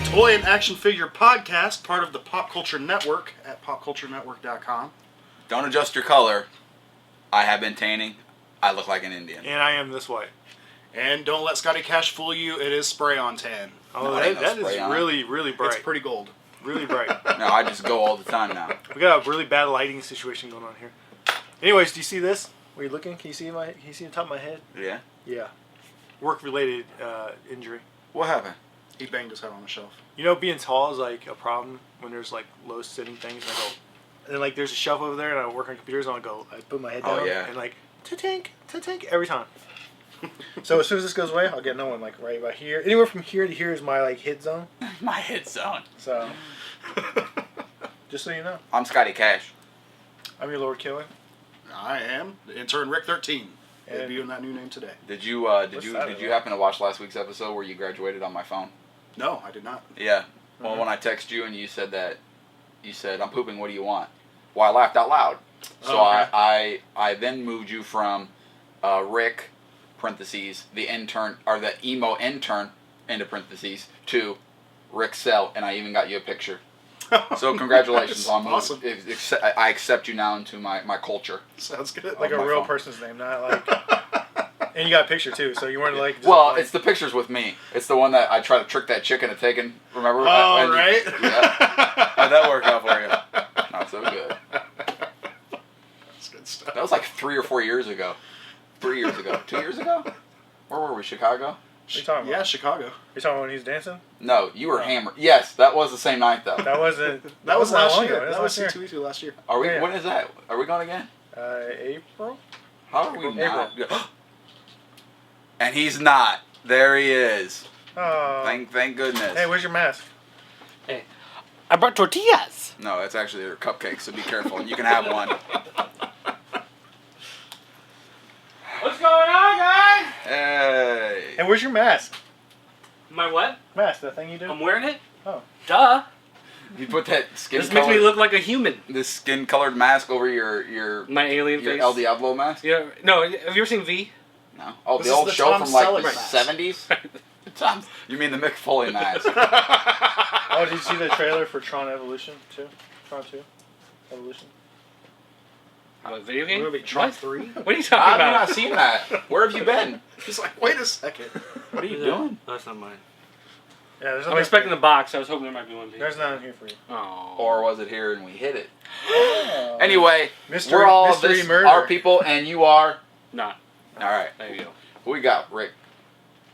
Toy and Action Figure Podcast, part of the Pop Culture Network at popculturenetwork.com. Don't adjust your color. I have been tanning. I look like an Indian. And I am this way. And don't let Scotty Cash fool you. It is spray on tan. Oh, no, that is really, really bright. It's pretty gold. Really bright. No, I just go all the time now. We got a really bad lighting situation going on here. Anyways, do you see this? Were you looking? Can you see the top of my head? Yeah. Yeah. Work-related injury. What happened? He banged his head on the shelf. You know, being tall is like a problem when there's like low sitting things. And I go, and then like there's a shelf over there, and I work on computers, and I put my head down, and like ta-tink every time. So as soon as this goes away, I'll get another one like right about here. Anywhere from here to here is my like hit zone. My hit zone. So, just so you know, I'm Scotty Cash. I'm your Lord Killer. I am the intern Rick 13. Debuting that new name today. Did you happen to watch last week's episode where you graduated on my phone? No, I did not. Yeah. Well, when I texted you and you said I'm pooping. What do you want? Well, I laughed out loud. So I then moved you from Rick parentheses the intern or the emo intern into parentheses to Rick Sell, and I even got you a picture. So congratulations on awesome. I accept you now into my culture. Sounds good. Like a real person's name, not like. And you got a picture too, so you weren't like. It's the pictures with me. It's the one that I try to trick that chick into taking. Remember? Oh, right. Yeah. How'd that work out for you? Not so good. That's good stuff. That was like 3 or 4 years ago. 3 years ago. 2 years ago? Where were we? Chicago? What are you talking about? Yeah, Chicago. You talking about when he was dancing? No, you were hammered. Yes, that was the same night though. That wasn't. That was last year. That was C2E2 last year. Are we? Yeah. When is that? Are we going again? April. How are we not? April. And he's not. There he is. Oh. Thank goodness. Hey, where's your mask? Hey, I brought tortillas. No, it's actually their cupcakes, so be careful. You can have one. What's going on, guys? Hey. Hey, where's your mask? My what? Mask, the thing you do? I'm wearing it? Oh. Duh. You put that skin This makes me look like a human. This skin-colored mask over your My alien your face. El Diablo mask? Yeah. No, have you ever seen V? No. Oh, This the is old the show Tom from like Selleck the mask. 70s? You mean the Mick Foley mask? Oh, did you see the trailer for Tron Evolution 2? Tron 2? Evolution? What, video game? Movie Tron What? 3? What are you talking I've about? not seen that. Where have you been? He's like, wait a second. What are you doing? Oh, that's not mine. Yeah, there's I'm expecting the box. I was hoping there might be one. There's none here for you. Oh. Or was it here and we hit it? Anyway, Mystery, we're all mystery this, murder. our people, and you are. Not. All right. There you go. Who we got, Rick?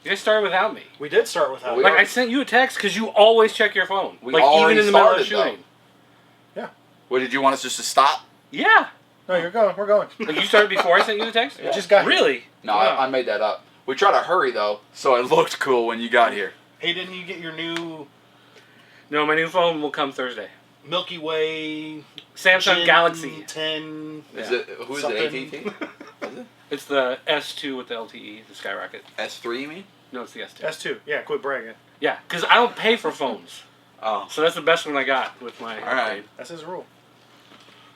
You guys started without me. We did start with how We Like are- I sent you a text because you always check your phone. We like already even in the middle of started, shooting. What, did you want us just to stop? Yeah. No, you're going. We're going. Like you started before I sent you the text. You just got here. Really? No, Wow. I made that up. We tried to hurry though, so it looked cool when you got here. Hey, didn't you get your new No, my new phone will come Thursday. Milky Way Samsung Gen Galaxy. 10? Is Yeah. it who is Something. it? AT&T? Is it It's the S2 with the LTE, the Skyrocket. S3? You mean? No, it's the S2. S2. Yeah, quit bragging. Yeah, because I don't pay for phones. Oh, So that's the best one I got with my all right. upgrade. That's his rule.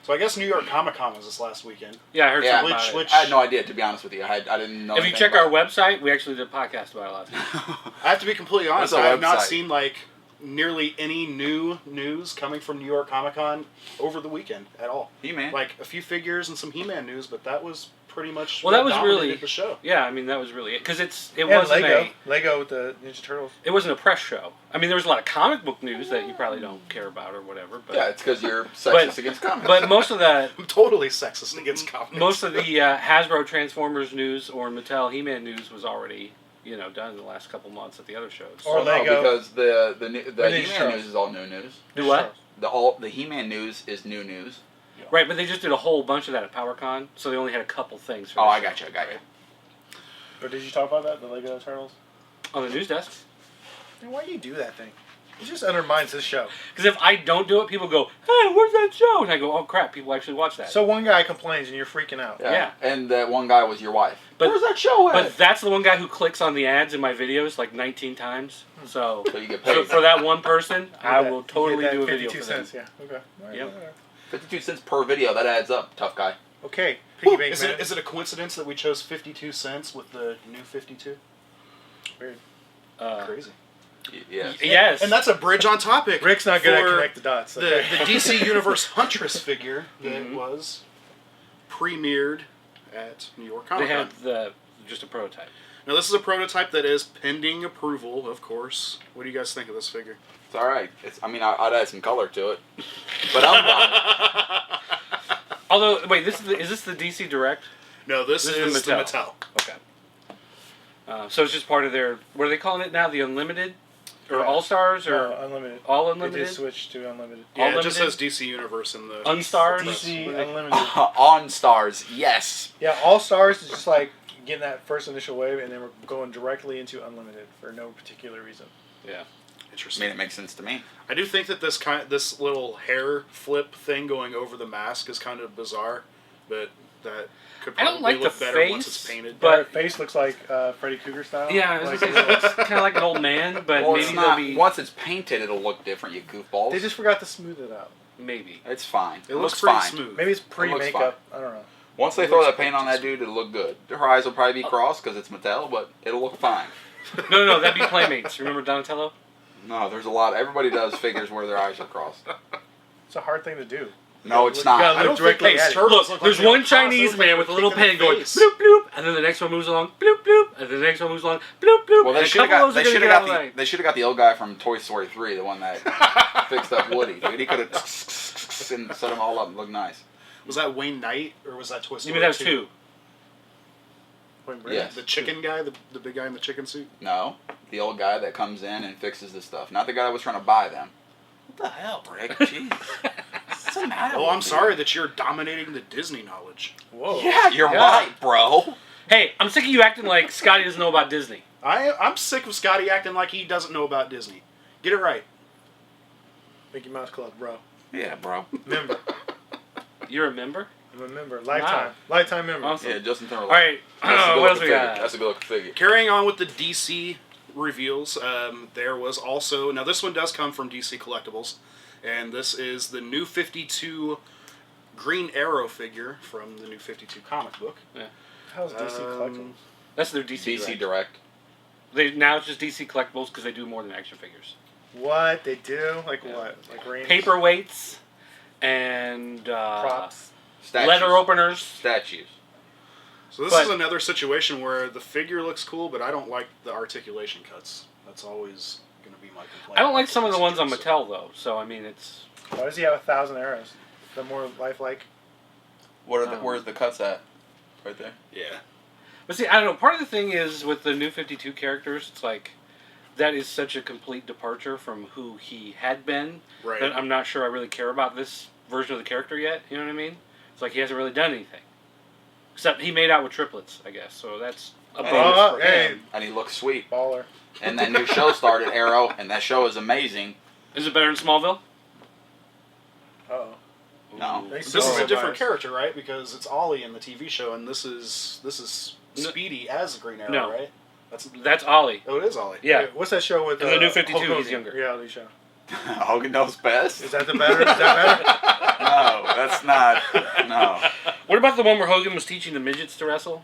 So I guess New York Comic Con was this last weekend. Yeah, I heard Yeah. something about Which- I had no idea, to be honest with you. I didn't know. it. If you anything check about our website, we actually did a podcast about it last week. I have to be completely honest. What's I our have not website? seen like nearly any new news coming from New York Comic Con over the weekend at all. He-Man. Like a few figures and some He-Man news, but that was pretty much Well, that what was dominated really- the show. Yeah, I mean that was really it because it And wasn't Lego with the Ninja Turtles. it wasn't a press show. I mean there was a lot of comic book news that you probably don't care about or whatever. But Yeah, it's because you're sexist against comics. but most of the I'm totally sexist against comics. most of the Hasbro Transformers news or Mattel He-Man news was already done in the last couple months at the other shows. Or Well, no, Lego. because the Ninja He-Man Turtles. news is all new news. Do what? The He-Man news is new news. Right, but they just did a whole bunch of that at PowerCon, so they only had a couple things. For Oh, the I show. got you. But did you talk about that? The Lego Turtles? On the news desk. Then why do you do that thing? It just undermines this show. Because if I don't do it, people go, "Hey, where's that show?" And I go, "Oh crap, people actually watch that." So one guy complains and you're freaking out. Yeah. And that one guy was your wife. But, where's that show at? But that's the one guy who clicks on the ads in my videos like 19 times. So you get paid. for that one person, I will You totally get that do a video 52 for them. cents, yeah. Okay. All right, Yep. all right. 52 cents per video. That adds up, tough guy. Okay. Piggy bank, Is man. it a coincidence that we chose 52 cents with the new 52? Weird. Crazy. Yes. Yes. And that's a bridge on topic. Rick's not good at for connect the dots. Okay. The DC Universe Huntress figure that was premiered at New York Comic They Con. had just a prototype. Now this is a prototype that is pending approval, of course. What do you guys think of this figure? It's all right. I'd add some color to it, but I'm fine. Although, wait, is this the DC Direct? No, this is the Mattel. Okay. So it's just part of their. What are they calling it now? The Unlimited, or All Stars, or No, unlimited. All They Unlimited? did switch to unlimited. Yeah, it just says DC Universe in the Unstars? DC What are they- unlimited. On stars, yes. Yeah, All Stars is just like getting that first initial wave, and then we're going directly into unlimited for no particular reason. Yeah. I Interesting. mean, it makes sense to me. I do think that this little hair flip thing going over the mask is kind of bizarre, but that could I don't probably like look the better once face, it's painted. but- That face looks like Freddy Krueger style. Yeah, I was Like, gonna say, it looks kind of like an old man, but Well, maybe it's they'll not. be Once it's painted, it'll look different. You goofballs. they just forgot to smooth it out. maybe. It's fine. it looks pretty fine. smooth. Maybe it's looks pre-makeup. I don't know. Once they It throw looks that paint on pretty that dude, it'll look good. Her eyes will probably be crossed because it's Mattel, but it'll look fine. No, that'd be Playmates. Remember Donatello? No, there's a lot. Everybody does figures where their eyes are crossed. It's a hard thing to do. No, it's You not. gotta I look don't think directly those at it. turtles Look, look there's like they're one crossed. Chinese They look man like with a little they're pen kicking going the face. bloop bloop, and then the next one moves along bloop bloop, and the next one moves along bloop bloop. Well, they and a should have couple got. of They those are should gonna have get got out the. of the They should have got the old guy from Toy Story 3, the one that fixed up Woody. Dude, he could have and set them all up and look nice. Was that Wayne Knight or was that Toy You Story? mean that was 2? two? Yes. The chicken guy, the big guy in the chicken suit. No, the old guy that comes in and fixes the stuff, not the guy that was trying to buy them. What the hell, Rick? Jeez. What's the matter Oh, I'm with you? sorry that you're dominating the Disney knowledge. Whoa. Yeah, you're Yeah. right, bro. Hey, I'm sick of you acting like Scotty doesn't know about Disney. I'm sick of Scotty acting like he doesn't know about Disney. Get it right. Mickey Mouse Club, bro. Yeah, bro. Member. You're a member? I'm a member. Lifetime. Lifetime member. Awesome. Yeah, Justin Timberlake. All right. What else we got? That's a good looking figure. Carrying on with the DC reveals, there was also... Now, this one does come from DC Collectibles, and this is the New 52 Green Arrow figure from the New 52 comic book. How's DC Collectibles? That's their DC. DC Direct. Direct. Now it's just DC Collectibles because they do more than action figures. What? They do? Like Yeah. what? Like rings? Paperweights and Props? Statues. leather openers. Statues. So this But- is another situation where the figure looks cool, but I don't like the articulation cuts. That's always going to be my complaint. I don't like some of the ones on So- Mattel though. So I mean, it's Why does he have 1,000 arrows? The more lifelike. What are the, where's the cuts at? Right there. Yeah. but see, I don't know. Part of the thing is with the New 52 characters, it's like that is such a complete departure from who he had been Right. that I'm not sure I really care about this version of the character yet. You know what I mean? It's like he hasn't really done anything. Except he made out with triplets, I guess. So that's a Hey. bonus for hey. him. And he looks sweet. Baller. And that new show started, Arrow, and that show is amazing. Is it better than Smallville? No. Uh-oh. Ooh. They This is a Oh, different nice. character, right? Because it's Ollie in the TV show, and this is Speedy as Green Arrow, No. right? That's Ollie. Oh, it is Ollie. Yeah. Wait, what's that show with In the New 52, Hulk Hogan? he's younger. Reality show. Hogan knows best. Is that the better? Is that better? No, that's not. No. What about the one where Hogan was teaching the midgets to wrestle?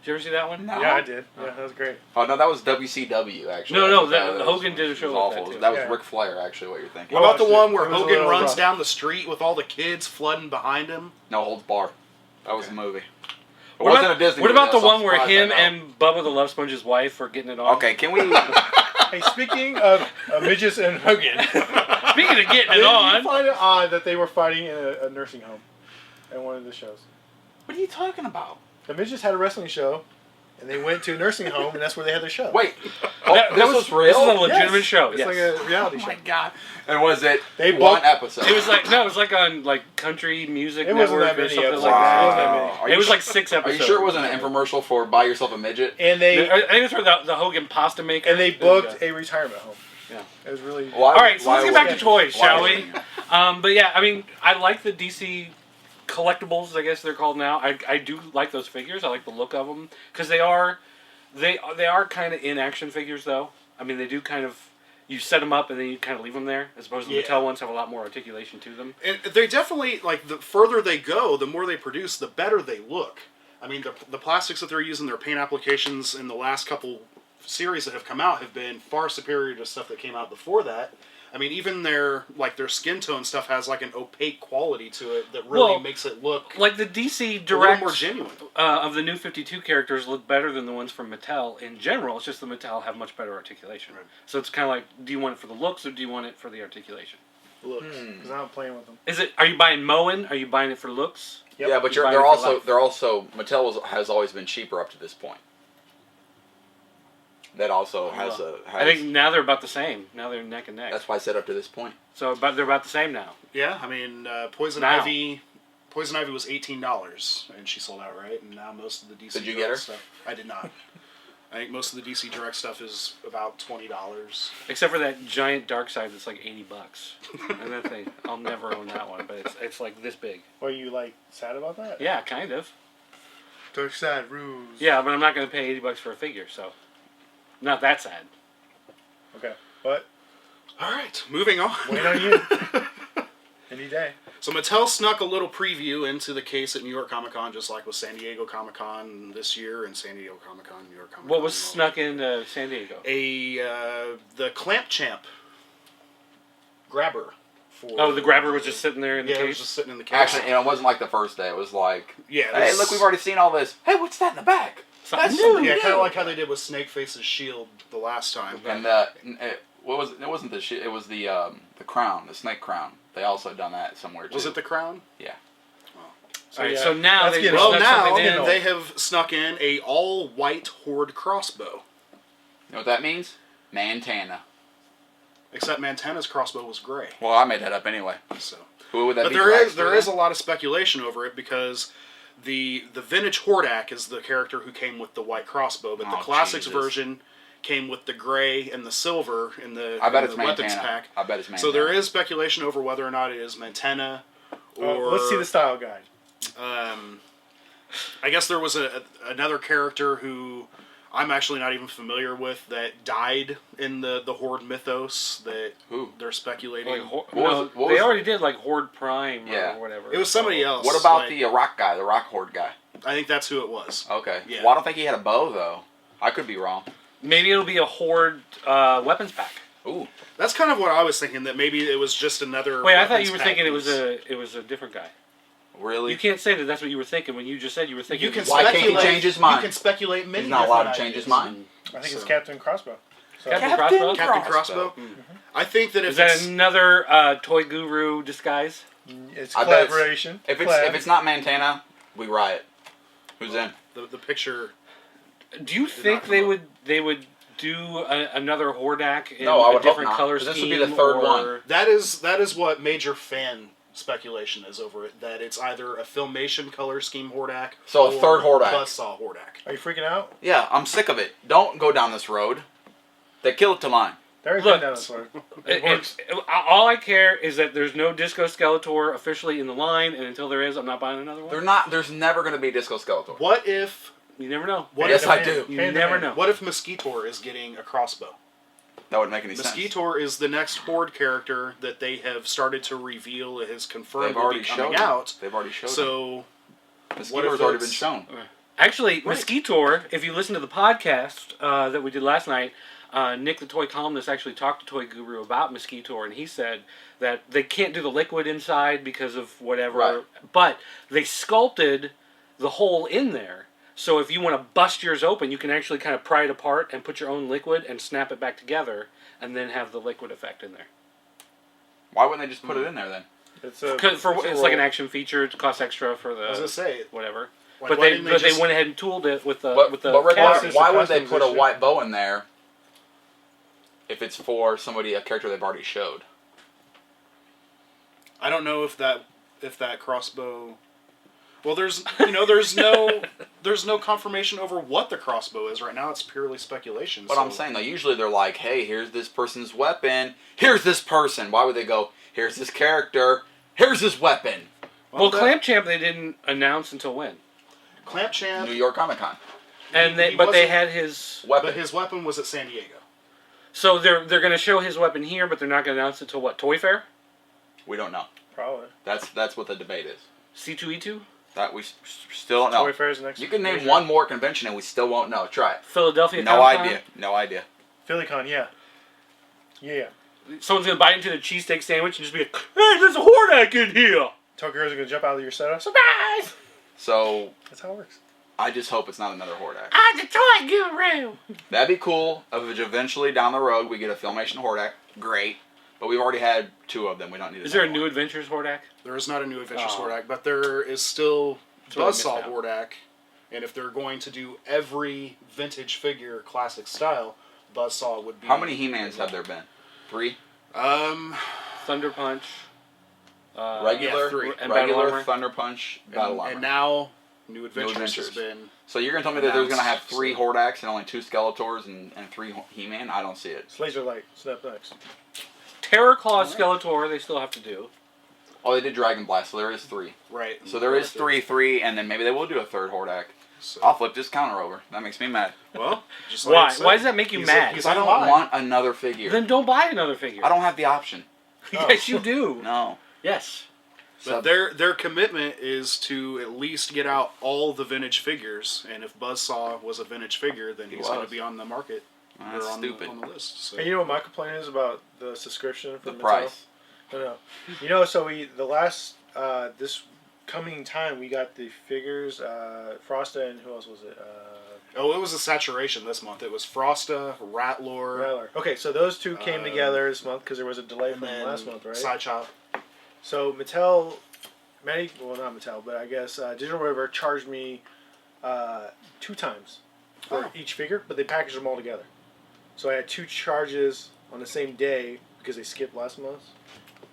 Did you ever see that one? No. Yeah, I did. Yeah, that was great. Oh no, that was WCW actually. No, That was- Hogan did a show was like awful. that, too. That was Yeah. Ric Flair actually. What you're thinking? What about the watched one it. where It was a Hogan little runs rough. down the street with all the kids flooding behind him? No Holds Barred. That was a movie. It What wasn't about, a Disney what movie, about the though, so I'm one where surprised him I know. and Bubba the Love Sponge's wife are getting it on? Okay, can we? Hey, speaking of midgets and Hogan, Speaking of getting it did you on, find it odd that they were fighting in a nursing home in one of the shows? What are you talking about? The midgets had a wrestling show and they went to a nursing home, and that's where they had their show. Wait, This was real. This is a legitimate show. It's Yes. like a reality show. Oh my god! And was it They one booked- episode? It was like on country music It wasn't network that or many something episodes. like that. It wasn't that many. Are you It was sure- like 6 Are episodes. you sure it wasn't an infomercial for buy yourself a midget? And they I think it was for the Hogan pasta maker. booked a retirement home. Yeah. It was really. Why- All right, so let's why get back would- to toys, why shall would- we? But yeah, I mean, I like the DC collectibles, I guess they're called now. I do like those figures. I like the look of them because they are kind of in action figures though. I mean, they do kind of. You set them up and then you kind of leave them there, as opposed to the Mattel ones have a lot more articulation to them. And they definitely, like, the further they go, the more they produce, the better they look. I mean, the plastics that they're using, their paint applications in the last couple series that have come out have been far superior to stuff that came out before that. I mean, even their skin tone stuff has like an opaque quality to it that really makes it look like the DC a Direct little more genuine. Of the new 52 characters look better than the ones from Mattel in general. It's just the Mattel have much better articulation. Right. So it's kind of like, do you want it for the looks or do you want it for the articulation? Looks, because I'm playing with them. Are you buying Moen? Are you buying it for looks? Yep. Yeah, but You buy they're it for also life. Mattel has always been cheaper up to this point. That also has I think now they're about the same. Now they're neck and neck. That's why I said up to this point. So they're about the same now. Yeah, I mean, Poison Now. Ivy was $18, and she sold out, right? And now most of the DC Did you Direct get her? stuff, I did not. I think most of the DC Direct stuff is about $20. Except for that giant dark side that's like $80. And that thing, I'll never own that one, but it's like this big. Were you like sad about that? Yeah, kind of. Dark side rules. Yeah, but I'm not going to pay $80 for a figure, so not that sad. Okay, but All right, moving on. wait on you. Any day. So Mattel snuck a little preview into the case at New York Comic Con, just like with San Diego Comic Con this year and San Diego Comic Con, New York Comic Con. What was snuck into San Diego? The Clamp Champ grabber. Oh, the grabber was just sitting there in the it was case? just sitting in the case. Actually, it wasn't like the first day. It was like, yeah. hey, look, we've already seen all this. Hey, what's that in the back? Something That's new. Yeah, kind of like how they did with Snakeface's shield the last time. And what was it? It wasn't the shit. It was the crown, the snake crown. They also done that somewhere too. Was it the crown? Yeah. All right, yeah, so now that's they getting snuck old. Well, now something in. they have snuck in a all-white Horde crossbow. You know what that means? Montana. Except Montana's crossbow was gray. Well, I made that up anyway. So, Who would that but be? there is a lot of speculation over it because the vintage Hordak is the character who came with the white crossbow, but the Oh, classics Jesus. version came with the gray and the silver in the, I bet in it's the weapons Montana. pack. I bet it's Montana. So there is speculation over whether or not it is Montana or Let's see the style guide. I guess there was another character who I'm actually not even familiar with that died in the Horde mythos that Who? they're speculating. Like, What was it- what they was it? already did like Horde Prime Yeah. or whatever. It was somebody else. What about like, the rock guy, the rock horde guy? I think that's who it was. Okay. Yeah. Well, I don't think he had a bow though. I could be wrong. Maybe it'll be a Horde weapons pack. Ooh. That's kind of what I was thinking. That maybe it was just another. Wait, I thought weapons you were pack thinking it piece. was a different guy. Really? You can't say that that's what you were thinking when you just said you were thinking. You can Why can't he speculate. change his mind? You can speculate many. He's not allowed to different change his ideas. mind. I think it's So- Captain Crossbow. So, Captain Crossbow? Captain Crossbow. I think that if Is that it's, another Toy Guru disguise? it's I bet it's- collaboration. If it's not Montana, we riot. Who's in? the picture. Do you think not they come would do another Hordak in No, I a would hope different not, color 'cause this scheme? would be the third or- one. That is what major fan speculation is over it. That it's either a Filmation color scheme Hordak. So a or third Hordak. Buzzsaw Hordak. Are you freaking out? Yeah, I'm sick of it. Don't go down this road. They kill it to line. There's Look, been down this road. It- it's- all I care is that there's no Disco Skeletor officially in the line, and until there is, I'm not buying another one. They're not. There's never going to be a Disco Skeletor. What if? You never know. What Yes, if? I do. You never know. What if Mosquitor is getting a crossbow? That wouldn't make any sense. Mosquitor is the next Horde character that they have started to reveal. It has confirmed They've will already be coming showed. out. They've already showed. So Mosquito's if already been it's- shown. Actually, Mosquitor, if you listen to the podcast that we did last night, Nick, the toy columnist, actually talked to Toy Guru about Mosquitor, and he said that they can't do the liquid inside because of whatever, Right. but they sculpted the hole in there. So if you want to bust yours open, you can actually kind of pry it apart and put your own liquid and snap it back together, and then have the liquid effect in there. Why wouldn't they just put it in there then? It's It's like an action feature. It costs extra for the I was gonna say, whatever. But they went ahead and tooled it with the But Rick, cast. why would they put a white bow in there if it's for a character they've already showed? I don't know if that crossbow. Well, there's no confirmation over what the crossbow is right now. It's purely speculation. But I'm saying, usually they're like, hey, here's this person's weapon. Here's this person. Why would they go, here's this character. Here's his weapon. Well, Clamp Champ they didn't announce until when? Clamp Champ. New York Comic Con. And they had his weapon. But his weapon was at San Diego. So they're going to show his weapon here, but they're not going to announce it till what? Toy Fair? We don't know. Probably. That's what the debate is. C2E2? That we still don't know. Toy Fair's next. You can name one more convention and we still won't know. Try it. Philadelphia. No idea. No idea. PhillyCon, yeah. Yeah. Someone's gonna bite into the cheesesteak sandwich and just be like, "Hey, there's a Hordak in here." Tokyo's gonna jump out of your setup. Surprise! So That's how it works. I just hope it's not another Hordak. I'm the toy guru. That'd be cool if eventually down the road we get a Filmation Hordak. Great. But we've already had 2 of them. We don't need. Is there a New Adventures Hordak? There is not a New Adventures Hordak, but there is still Buzzsaw Hordak. And if they're going to do every vintage figure classic style, Buzzsaw would be. How many He-Mans have there been? 3. Thunder Punch. Regular, 3. And Battle regular Armor. Thunder Punch, Battle Armor. And now New Adventures has been. So you're gonna tell me that there's gonna have announced, 3 Hordaks and only 2 Skeletors and 3 He-Man? I don't see it. It's Laser Light. Snap next. Terror Claw Skeletor they still have to do. Oh, they did Dragon Blast, so there is 3. Right. So there is 3, and then maybe they will do a 3rd Hordak. So, I'll flip this counter over. That makes me mad. well, just like Why? I said, Why does that make you mad? Because I don't want another figure. Then don't buy another figure. I don't have the option. Yes, you do. No. Yes. But their commitment is to at least get out all the vintage figures, and if Buzzsaw was a vintage figure, then he's going to be on the market. That's or on stupid. on the list. So. And you know what my complaint is about the subscription for The price. No. You know, so the last this coming time we got the figures, Frosta and who else was it? Oh, it was a saturation this month. It was Frosta, Rattler. Rattler. Okay, so those 2 came together this month because there was a delay from last month, right? Sidechop. So Mattel, well not Mattel, but I guess Digital River charged me 2 times for each figure, but they packaged them all together. So I had 2 charges on the same day because they skipped last month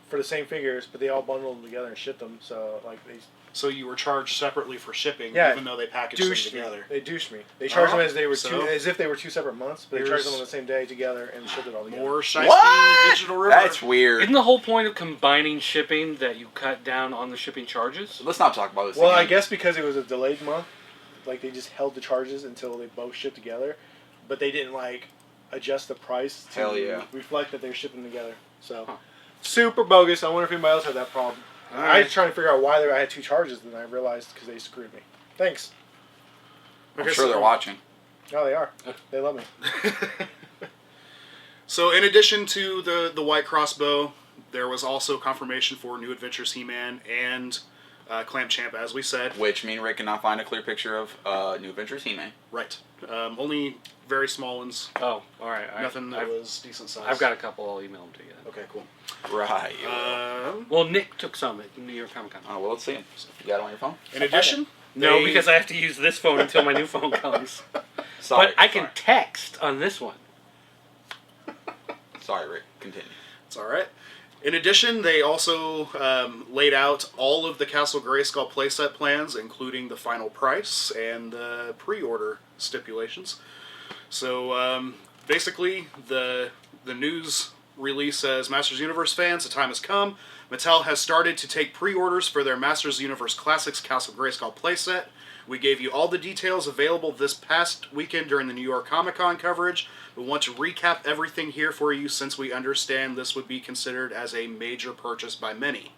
for the same figures, but they all bundled them together and shipped them. So like they. So you were charged separately for shipping, Yeah, even though they packaged them together. They douched me. They charged them as they were so as if they were 2 separate months, but they charged them on the same day together and shipped it all together. More shiesty What? Digital River. That's weird. Isn't the whole point of combining shipping that you cut down on the shipping charges? Let's not talk about this Well, again. I guess because it was a delayed month, like they just held the charges until they both shipped together, but they didn't like adjust the price to Hell yeah. reflect that they're shipping together. So super bogus. I wonder if anybody else had that problem. I was trying to figure out why I had 2 charges, and I realized because they screwed me. Thanks. I'm sure they're watching. Oh, they are. They love me. So in addition to the white crossbow, there was also confirmation for New Adventures He-Man and Clamp Champ, as we said. Which mean Rick cannot find a clear picture of New Adventures He-Man. Right. Only very small ones. Oh, all right. Nothing that was decent size. I've got a couple. I'll email them to you. Okay, cool. Right. Well, Nick took some at New York Comic Con. Oh, well, let's see him. You got it on your phone? In addition, No, because I have to use this phone until my new phone comes. Sorry. But I can text on this one. Sorry, Rick. Continue. it's all right. In addition, they also laid out all of the Castle Grayskull playset plans, including the final price and the pre-order stipulations. So basically, the news release says, Masters Universe fans, the time has come. Mattel has started to take pre-orders for their Masters Universe Classics Castle Grayskull playset. We gave you all the details available this past weekend during the New York Comic Con coverage. We want to recap everything here for you since we understand this would be considered as a major purchase by many.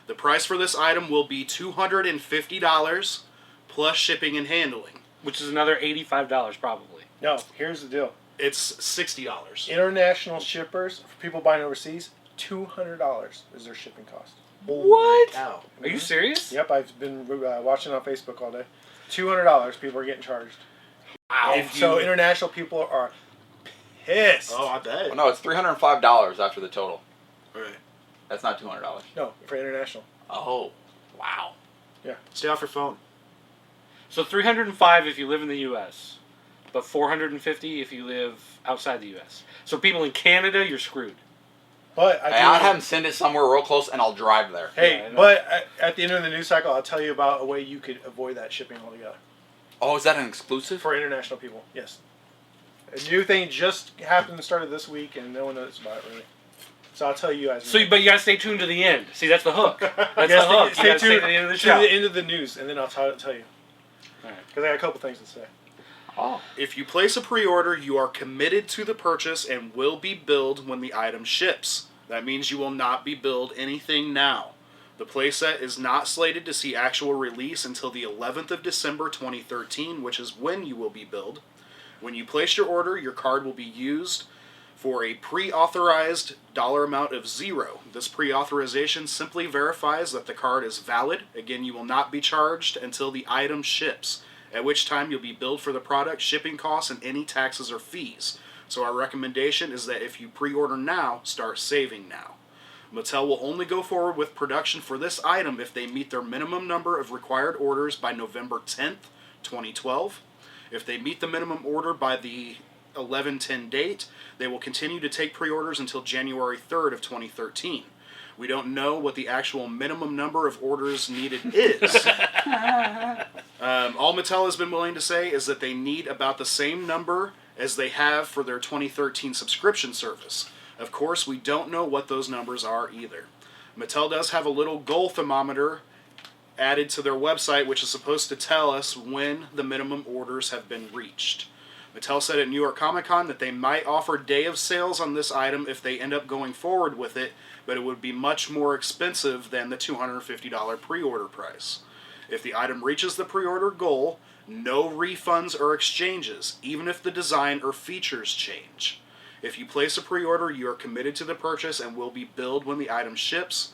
The price for this item will be $250 plus shipping and handling. Which is another $85 probably. No, here's the deal. It's $60. International shippers, for people buying overseas, $200 is their shipping cost. What? Cow. Are you serious? Yep, I've been watching on Facebook all day. $200 people are getting charged. Wow. And so international people are pissed. Oh, I bet. Well, no, it's $305 after the total. All right. That's not $200. No, for international. Oh, wow. Yeah. Stay off your phone. So 305 if you live in the U.S., but 450 if you live outside the U.S. So people in Canada, you're screwed. But I'll have them send it somewhere real close, and I'll drive there. Hey, Yeah, but at the end of the news cycle, I'll tell you about a way you could avoid that shipping altogether. Oh, is that an exclusive? For international people, yes. A new thing just happened and started this week, and no one knows about it, really. So I'll tell you guys. So, but you gotta stay tuned to the end. See, that's the hook. That's Yes, the hook. stay You gotta stay tuned to the end of the to show. the end of the news, and then I'll tell you. All right. Because I got a couple things to say. Oh. If you place a pre-order, you are committed to the purchase and will be billed when the item ships. That means you will not be billed anything now. The playset is not slated to see actual release until the 11th of December 2013, which is when you will be billed. When you place your order, your card will be used for a pre-authorized dollar amount of 0. This pre-authorization simply verifies that the card is valid. Again, you will not be charged until the item ships, at which time you'll be billed for the product, shipping costs, and any taxes or fees. So our recommendation is that if you pre-order now, start saving now. Mattel will only go forward with production for this item if they meet their minimum number of required orders by November 10th, 2012. If they meet the minimum order by the 11/10 date, they will continue to take pre-orders until January 3rd of 2013. We don't know what the actual minimum number of orders needed is. All Mattel has been willing to say is that they need about the same number as they have for their 2013 subscription service. Of course, we don't know what those numbers are either. Mattel does have a little goal thermometer added to their website, which is supposed to tell us when the minimum orders have been reached. Mattel said at New York Comic Con that they might offer day of sales on this item if they end up going forward with it, but it would be much more expensive than the $250 pre-order price. If the item reaches the pre-order goal, no refunds or exchanges, even if the design or features change. If you place a pre-order, you are committed to the purchase and will be billed when the item ships.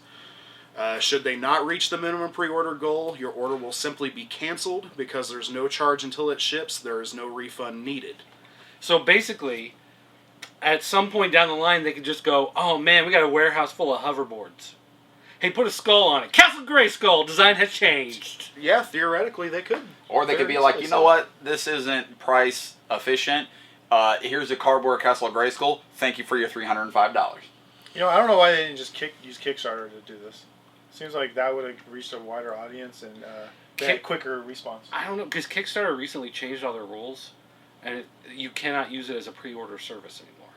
Should they not reach the minimum pre-order goal, your order will simply be canceled because there's no charge until it ships. There is no refund needed. So basically, at some point down the line, they could just go, "Oh man, we got a warehouse full of hoverboards. Hey, put a skull on it. Castle Grayskull design has changed." Yeah, theoretically they could. Or they could be like, you know what? This isn't price efficient. Here's a cardboard Castle Grayskull. Thank you for your $305. You know, I don't know why they didn't just use Kickstarter to do this. Seems like that would have reached a wider audience and they had quicker response. I don't know, because Kickstarter recently changed all their rules, and you cannot use it as a pre-order service anymore.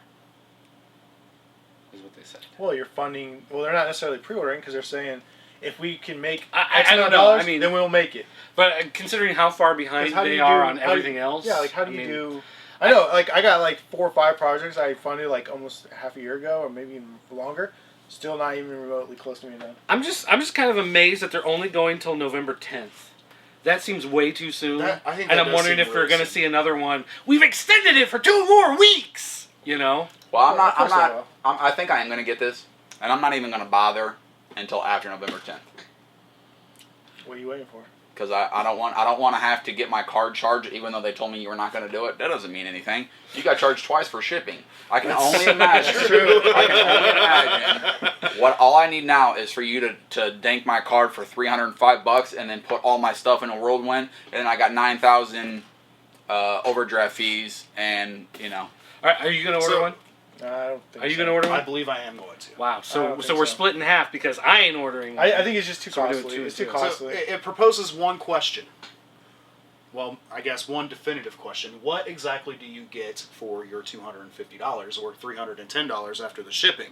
Is what they said. Well, you're funding. Well, they're not necessarily pre-ordering because they're saying if we can make I X don't amount know. of dollars, I mean, then we'll make it. But considering how far behind they are on everything else, yeah, like how do you do? I know, like I got like 4 or 5 projects I funded like almost half a year ago, or maybe even longer. Still not even remotely close to me now. I'm just kind of amazed that they're only going till November 10th. That seems way too soon. I think and that I'm does wondering seem if we're really going to soon. see another one. We've extended it for 2 more weeks. You know. Well, Of course they will. I think I am going to get this, and I'm not even going to bother until after November 10th. What are you waiting for? Because I don't want to have to get my card charged, even though they told me you were not going to do it. That doesn't mean anything. You got charged twice for shipping. I can only imagine. I can only imagine what all I need now is for you to dank my card for $305 and then put all my stuff in a whirlwind, and then I got 9,000 overdraft fees, and you know. All right, are you going to order one? I don't think Are you so. going to order one? I believe I am going to. Wow. I So don't think we're so. split in half because I ain't ordering. I think it's just too So we're doing costly. 2 It's and too 2. costly. So it proposes one question. Well, I guess one definitive question. What exactly do you get for your $250 or $310 after the shipping?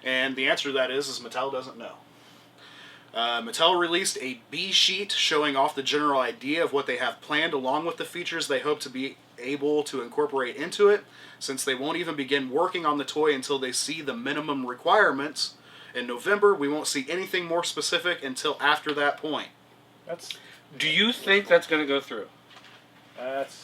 And the answer to that is Mattel doesn't know. Mattel released a B sheet showing off the general idea of what they have planned along with the features they hope to be able to incorporate into it, since they won't even begin working on the toy until they see the minimum requirements. In November, we won't see anything more specific until after that point. Do you think that's going to go through?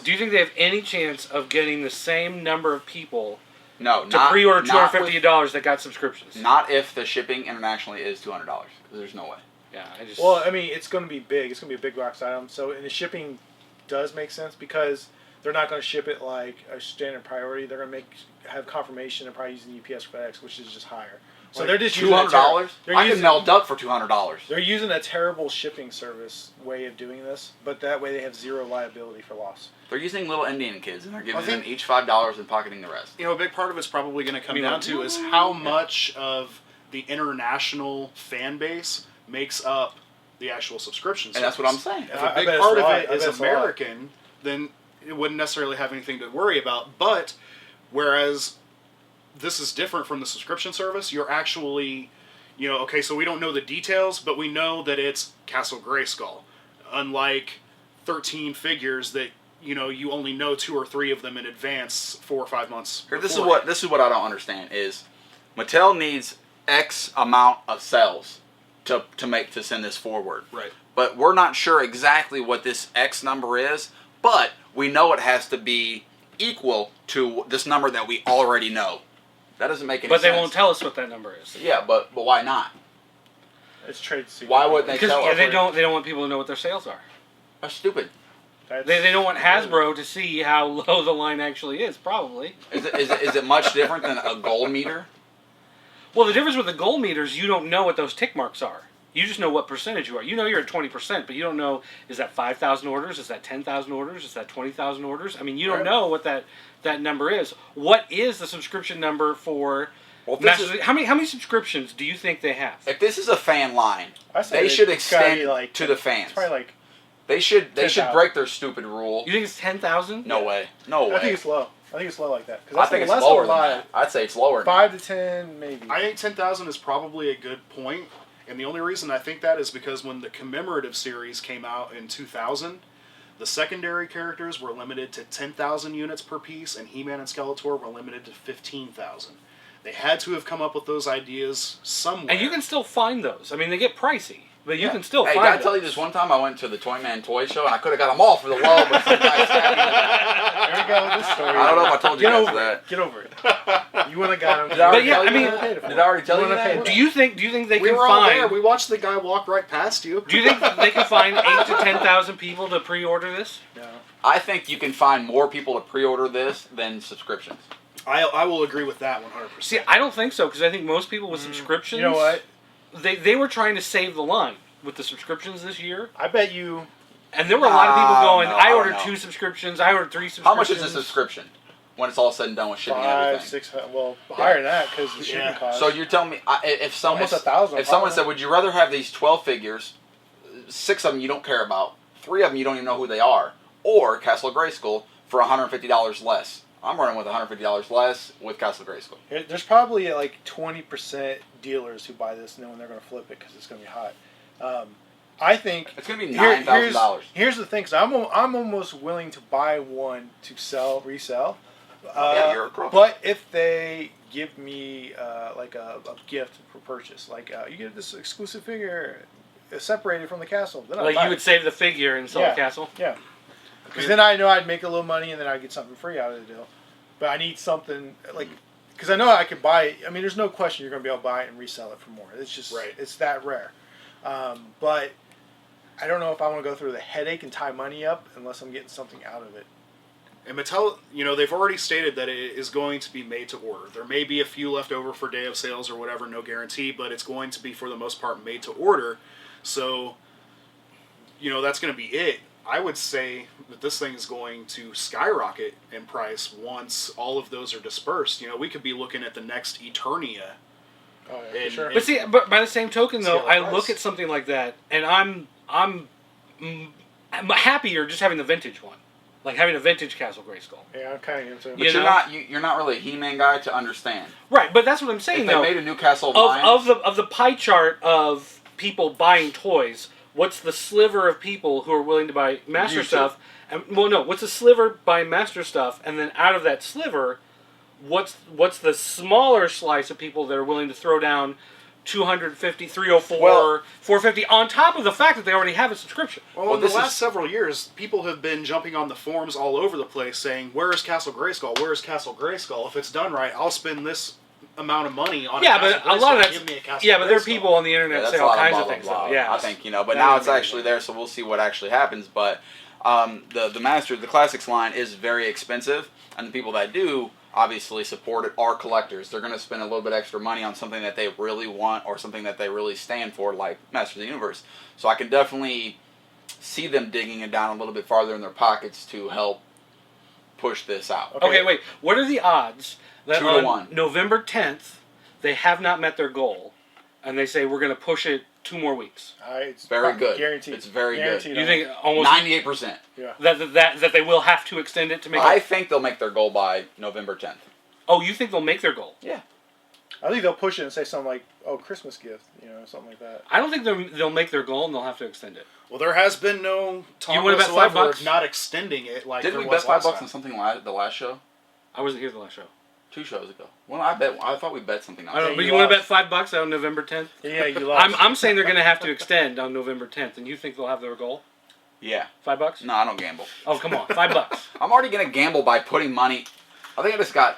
Do you think they have any chance of getting the same number of people No, to pre-order $250 that got subscriptions? Not if the shipping internationally is $200. Because there's no way. Yeah, I just. Well, I mean, it's going to be big. It's going to be a big box item. So, and the shipping does make sense because they're not going to ship it like a standard priority. They're going to have confirmation and probably using UPS or FedEx, which is just higher. So they're just using $200. I can melt up for $200. They're using a terrible shipping service way of doing this, but that way they have zero liability for loss. They're using little Indian kids, and they're giving them each $5 and pocketing the rest. You know, a big part of it's probably going to come down to is how much of the international fan base makes up the actual subscription service. And that's what I'm saying. If a big part of it is American, then it wouldn't necessarily have anything to worry about. But whereas this is different from the subscription service, you're actually, you know, okay, so we don't know the details, but we know that it's Castle Grayskull. Unlike 13 figures that, you know, you only know 2 or 3 of them in advance 4 or 5 months. This is what I don't understand is Mattel needs X amount of sales to send this forward. Right. But we're not sure exactly what this X number is, but we know it has to be equal to this number that we already know. That doesn't make any sense. But they won't tell us what that number is. Yeah, but why not? It's trade secret. Why wouldn't they tell us? Because they don't want people to know what their sales are. That's stupid. They don't want Hasbro to see how low the line actually is, probably. Is it much different than a gold meter? Well, the difference with the gold meters, you don't know what those tick marks are. You just know what percentage you are. You know you're at 20%, but you don't know, is that 5,000 orders? Is that 10,000 orders? Is that 20,000 orders? I mean, you don't know what that number is. What is the subscription number for... Well, how many subscriptions do you think they have? If this is a fan line, they should extend to the fans. It's probably like they should break their stupid rule. You think it's 10,000? No way. No way. I think it's low. I think it's low like that. I think it's lower than that. I'd say it's lower. 5 to 10, maybe. I think 10,000 is probably a good point. And the only reason I think that is because when the commemorative series came out in 2000, the secondary characters were limited to 10,000 units per piece, and He-Man and Skeletor were limited to 15,000. They had to have come up with those ideas somewhere. And you can still find those. I mean, they get pricey, but you can still find them. Hey, did I tell you this one time I went to the Toy Man Toy Show, and I could have got them all for the low, but some guy stabbed me. There we go with this story. I don't know if I told you guys that. Get over it. You wouldn't have got them. Did I already tell you that? Do you think they can find... We were all there. We watched the guy walk right past you. Do you think they can find 8 to 10,000 people to pre-order this? No. I think you can find more people to pre-order this than subscriptions. I will agree with that 100%. See, I don't think so, because I think most people with subscriptions... You know what? They were trying to save the line with the subscriptions this year. I bet you... And there were a lot of people going, I ordered 2 subscriptions, I ordered 3 subscriptions. How much is a subscription when it's all said and done with shipping and everything? 5, 6, well, higher than that because the shipping cost. So you're telling me, if someone said, would you rather have these 12 figures, 6 of them you don't care about, 3 of them you don't even know who they are, or Castle Grayskull for $150 less? I'm running with $150 less with Castle Grayskull. There's probably like 20% dealers who buy this knowing they're going to flip it because it's going to be hot. I think it's going to be $9,000. Here's the thing: so I'm almost willing to buy one to resell. You're a crook. But if they give me like a gift for purchase, like you get this exclusive figure separated from the castle, then like you would save the figure and sell the castle. Yeah. Because then I know I'd make a little money and then I'd get something free out of the deal. But I need something like, because I know I could buy it. I mean, there's no question you're going to be able to buy it and resell it for more. It's just, it's that rare. But I don't know if I want to go through the headache and tie money up unless I'm getting something out of it. And Mattel, you know, they've already stated that it is going to be made to order. There may be a few left over for day of sales or whatever, no guarantee, but it's going to be for the most part made to order. So, you know, that's going to be it. I would say that this thing is going to skyrocket in price once all of those are dispersed. You know, we could be looking at the next Eternia. Oh, yeah, for sure. But see, but by the same token, though, I look at something like that, and I'm happier just having the vintage one, like having a vintage Castle Grayskull. Yeah, I'm kind of into it. But you're not really a He-Man guy to understand. Right, but that's what I'm saying. If though, they made a new Castle of the pie chart of people buying toys. What's the sliver of people who are willing to buy master stuff? And, what's the sliver buying master stuff? And then out of that sliver, what's the smaller slice of people that are willing to throw down $250, $304, $450 on top of the fact that they already have a subscription? Well, in the last several years, people have been jumping on the forums all over the place saying, "Where is Castle Grayskull? Where is Castle Grayskull? If it's done right, I'll spend this amount of money on but a lot of that's but there are people on the internet say all kinds of things. I think but now it's actually there, so we'll see what actually happens. But the classics line is very expensive, and the people that do obviously supported are collectors. They're going to spend a little bit extra money on something that they really want or something that they really stand for, like Masters of the Universe. So I can definitely see them digging it down a little bit farther in their pockets to help push this out. Okay, wait. What are the odds that 2 to on 1. November 10th they have not met their goal, and they say we're going to push it 2 more weeks? It's Very good. Guaranteed. It's very Guaranteed. good. You think almost 98%. Yeah. that they will have to extend it to make? I think they'll make their goal by November 10th. Oh, you think they'll make their goal? Yeah. I think they'll push it and say something like, "Oh, Christmas gift," something like that. I don't think they'll make their goal and they'll have to extend it. Well, there has been no talk You wanna bet whatsoever $5? of not extending it like Didn't there we was bet $5 last on time. something the last show? I wasn't here the last show. 2 shows ago. Well, I thought we bet something on I don't know, it. but you you want to lost. bet $5 on November 10th? Yeah, you lost. I'm saying they're going to have to extend on November 10th, and you think they'll have their goal? Yeah. $5? No, I don't gamble. Oh, come on, $5. I'm already going to gamble by putting money. I think I just got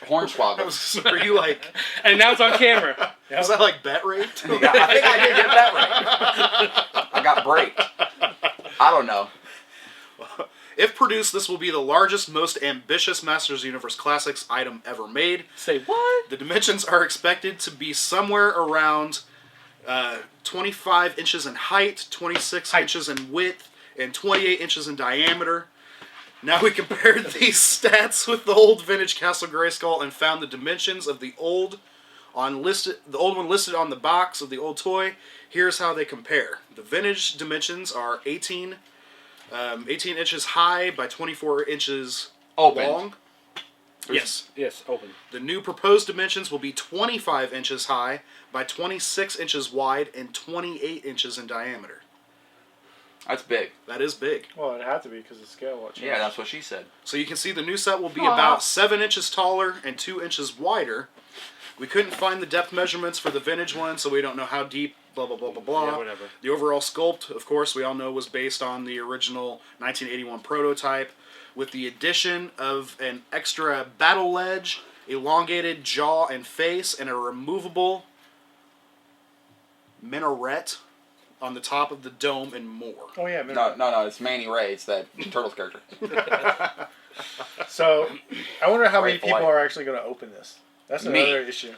hornswoggled. Were you like? And now it's on camera. Was that like bet rate? Yeah, I think I did get that right. I got break. I don't know. If produced, this will be the largest, most ambitious Masters Universe Classics item ever made. Say what? The dimensions are expected to be somewhere around 25 inches in height, 26 inches in width, and 28 inches in diameter. Now we compared these stats with the old vintage Castle Grayskull and found the dimensions of the old one listed on the box of the old toy. Here's how they compare. The vintage dimensions are 18 inches high by 24 inches long. Yes. Yes, open. The new proposed dimensions will be 25 inches high by 26 inches wide and 28 inches in diameter. That's big. That is big. Well, it'd have to be because the scale will change. Yeah, that's what she said. So you can see the new set will be about 7 inches taller and 2 inches wider. We couldn't find the depth measurements for the vintage one, so we don't know how deep, blah, blah, blah, blah, blah. Yeah, whatever. The overall sculpt, of course, we all know was based on the original 1981 prototype, with the addition of an extra battle ledge, elongated jaw and face, and a removable minaret on the top of the dome and more. Oh yeah. No, it's Manny Ray. It's that Turtles character. So, I wonder how many Right, people boy. are actually going to open this. That's Me. another issue.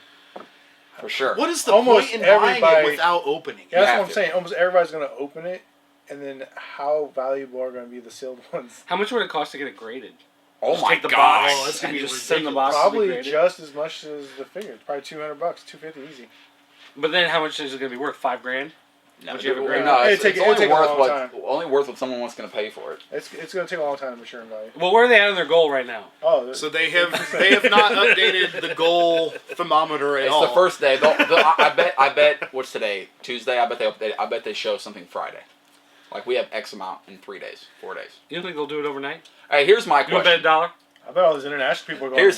For sure. What is the Almost point in buying it everybody- without opening Yeah, it? that's have what I'm to. saying. Almost everybody's going to open it, and then how valuable are going to be the sealed ones? How much would it cost to get it graded? Oh Just my take the gosh. box. Oh, that's gonna and be just send the ridiculous. box to be Probably graded? just as much as the figure. Probably $200, $250 easy. But then how much is it going to be worth? $5,000? No, Would you have a grade? no, It'd it's, take- it's it'd only take a worth long what someone's going to pay for it. It's going to take a long time to mature in value. Well, where are they at on their goal right now? Oh, So they have not updated the goal thermometer at It's all. the first day. I bet. What's today? Tuesday. I bet they update. I bet they show something Friday. Like we have X amount in 3 days, 4 days. You don't think they'll do it overnight? Hey, here's my You want to bet question. $1? I bet all these international people are going,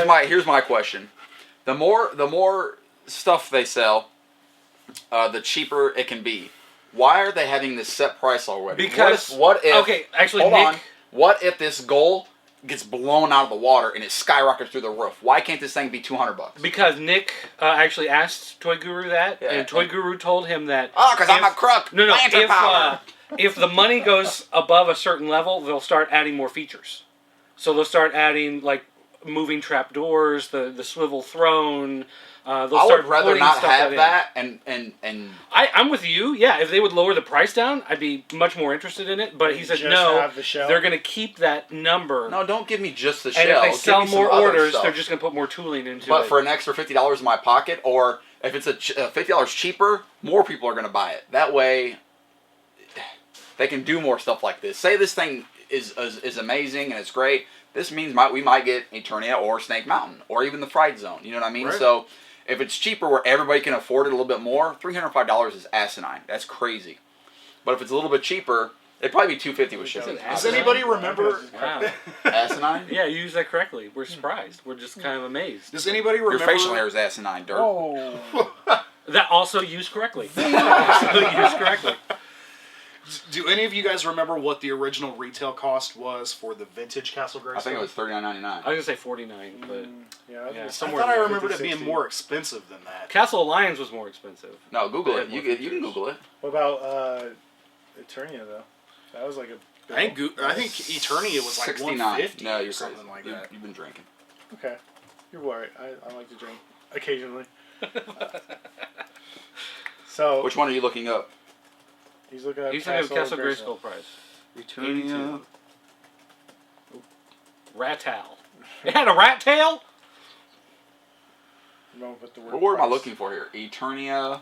what? Here's my question. The more stuff they sell, the cheaper it can be. Why are they having this set price already? Because what if okay, actually, hold Nick, on. What if this goal gets blown out of the water and it skyrockets through the roof? Why can't this thing be $200? because Nick actually asked Toy Guru that, Yeah. and Toy Guru told him that. Because I'm a crook. No, Lantern power. if the money goes above a certain level, they'll start adding more features. So they'll start adding like moving trapdoors, the swivel throne. They'll I start would rather putting not stuff have in. that and I'm with you. Yeah, if they would lower the price down, I'd be much more interested in it. But he said Just no. have the shell? They're going to keep that number. no, don't give me just the and shell. if they Give sell me some more other orders, stuff. they're just going to put more tooling into But it. for an extra $50 in my pocket, or if it's $50 cheaper, more people are going to buy it. That way, they can do more stuff like this. Say this thing is amazing and it's great. This means we might get Eternia or Snake Mountain or even the Fright Zone. You know what I mean? Right. So if it's cheaper where everybody can afford it a little bit more, $305 is asinine. That's crazy. But if it's a little bit cheaper, it'd probably be $250 with shipping. Does anybody remember? Wow. Asinine? Yeah, you used that correctly. We're surprised. We're just kind of amazed. Does anybody Your remember? facial hair is asinine, dirt. Oh. That also used correctly. Also used correctly. Do any of you guys remember what the original retail cost was for the vintage Castle Grayskull? I think it was $39.99. I was going to say 49, but Yeah, Yeah, I somewhere thought I in there. remembered it 50, being 60. more expensive than that. Castle Alliance was more expensive. No, Google They it. had You more can features. Google it. What about Eternia, though? That was like a... I think Eternia was like 69. 150 No, or you're something crazy. like You- that. You've been drinking. Okay. You're right. I like to drink occasionally. So. Which one are you looking up? He's looking at Castle Grayskull price. Eternia. Ratal. It had a rat tail? What word am I looking for here? Eternia.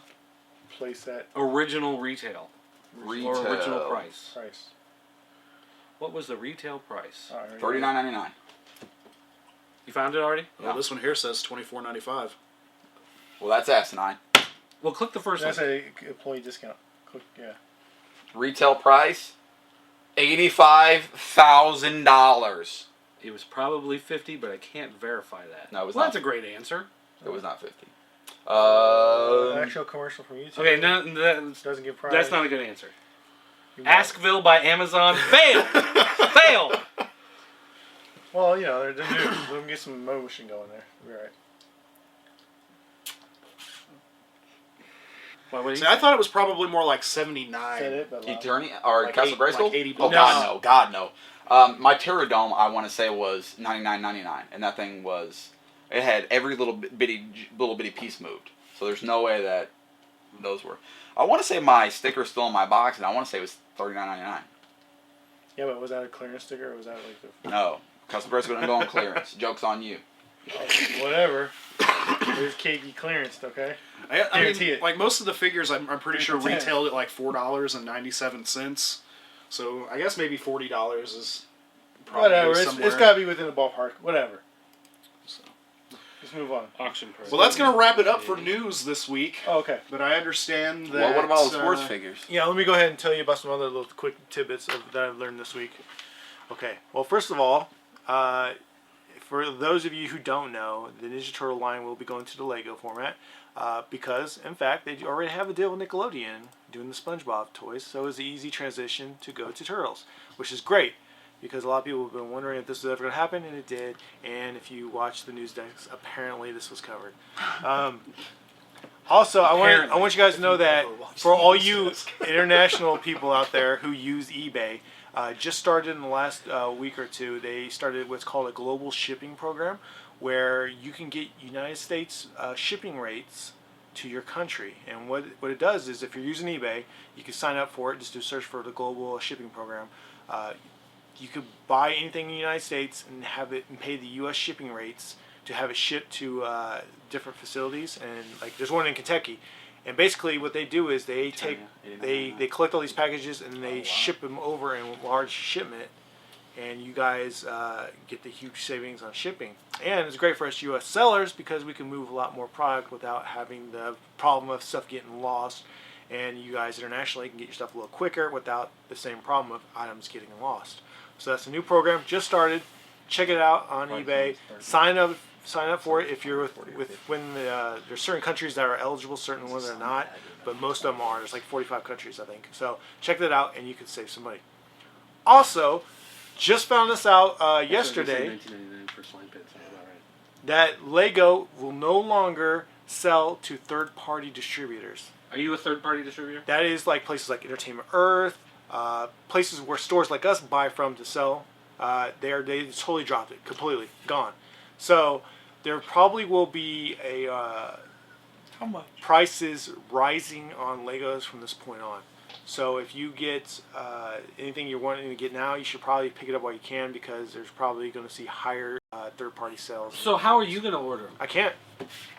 Playset. Original retail. Retail. Or original price. Price. What was the retail price? $39.99. You found it already? Well, this one here says $24.95. Well, that's asinine. Well, click the first That's one. a employee discount. Click, yeah. Retail price $85,000. It was probably 50, but I can't verify that. No, it was well, not. That's a great answer. It was not 50. Actual commercial from YouTube. Okay, doesn't give price. that's not a good answer. Askville by Amazon. Fail! Fail! Well, you know, they're new. Let them get some motion going there. We'll be alright. See, I thought it was probably more like 79. Said it, but Eternia or Like Castle Grayskull? like 80 oh bucks. God no. My Terradome, I want to say, was $99.99, and that thing was. It had every little bitty piece moved. So there's no way that those were. I want to say my sticker's still in my box, and I want to say it was $39.99. Yeah, but was that a clearance sticker or was that like the? No, Castle Grayskull didn't go on clearance. Joke's on you. Whatever. There's KD clearance, okay? I Guarantee mean, it. like most of the figures, I'm pretty sure Yeah. retailed at like $4.97. So I guess maybe $40 is probably Whatever. somewhere. It's got to be within the ballpark. Whatever. So. Let's move on. Auction price. Well, that's gonna wrap it up for news this week. Oh, okay. But I understand that. Well, what about all the sports figures? Yeah, let me go ahead and tell you about some other little quick tidbits that I've learned this week. Okay. Well, first of all, for those of you who don't know, the Ninja Turtle line will be going to the Lego format because, in fact, they already have a deal with Nickelodeon doing the SpongeBob toys, so it's an easy transition to go to Turtles, which is great because a lot of people have been wondering if this was ever going to happen, and it did. And if you watch the news decks, apparently this was covered. Also, I want you guys to know that for all you international people out there who use eBay, just started in the last week or two, they started what's called a global shipping program where you can get United States shipping rates to your country. And what it does is if you're using eBay, you can sign up for it, just do a search for the global shipping program. You could buy anything in the United States and have it and pay the U.S. shipping rates to have it shipped to different facilities. And like there's one in Kentucky. And basically what they do is they collect all these packages and they ship them over in large shipment, and you guys get the huge savings on shipping. And it's great for us U.S. sellers because we can move a lot more product without having the problem of stuff getting lost. And you guys internationally can get your stuff a little quicker without the same problem of items getting lost. So that's a new program, just started. Check it out on eBay. Sign up for it if you're there's certain countries that are eligible, certain ones are not, but most of them are. There's like 45 countries, I think. So check that out, and you can save some money. Also, just found this out yesterday that Lego will no longer sell to third-party distributors. Are you a third-party distributor? That is like places like Entertainment Earth, places where stores like us buy from to sell. They totally dropped it, completely gone. So there probably will be a How much? prices rising on Legos from this point on. So if you get anything you're wanting to get now, you should probably pick it up while you can because there's probably going to see higher third-party sales. So how are you going to order them? I can't.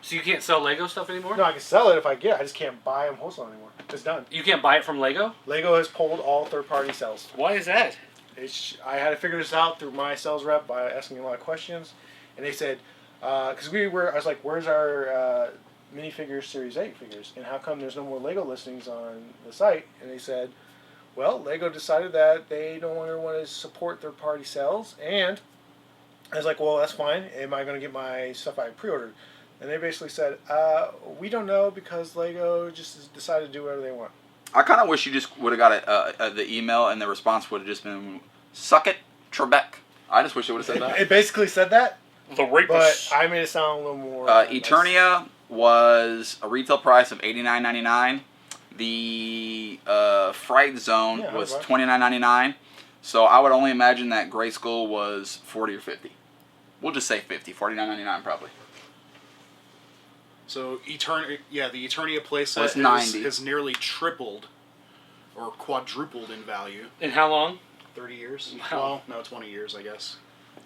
So you can't sell Lego stuff anymore? No, I can sell it if I get it. I just can't buy them wholesale anymore. It's done. You can't buy it from Lego? Lego has pulled all third-party sales. Why is that? I had to figure this out through my sales rep by asking a lot of questions, and they said, because I was like, where's our minifigures Series 8 figures, and how come there's no more Lego listings on the site? And they said, well, Lego decided that they no longer want to support third-party sales, and I was like, well, that's fine. Am I going to get my stuff I pre-ordered? And they basically said, we don't know because Lego just decided to do whatever they want. I kind of wish you just would have got the email and the response would have just been, suck it, Trebek. I just wish it would have said that. It basically said that, The rapist. but I made it sound a little more... Eternia was a retail price of $89.99. The Fright Zone was $29.99. So I would only imagine that Grayskull was $40 or $50. We'll just say 50, $49.99 probably. So the Eternia playset Was 90. has nearly tripled or quadrupled in value. In how long? 30 years. Wow. Well, no, 20 years, I guess.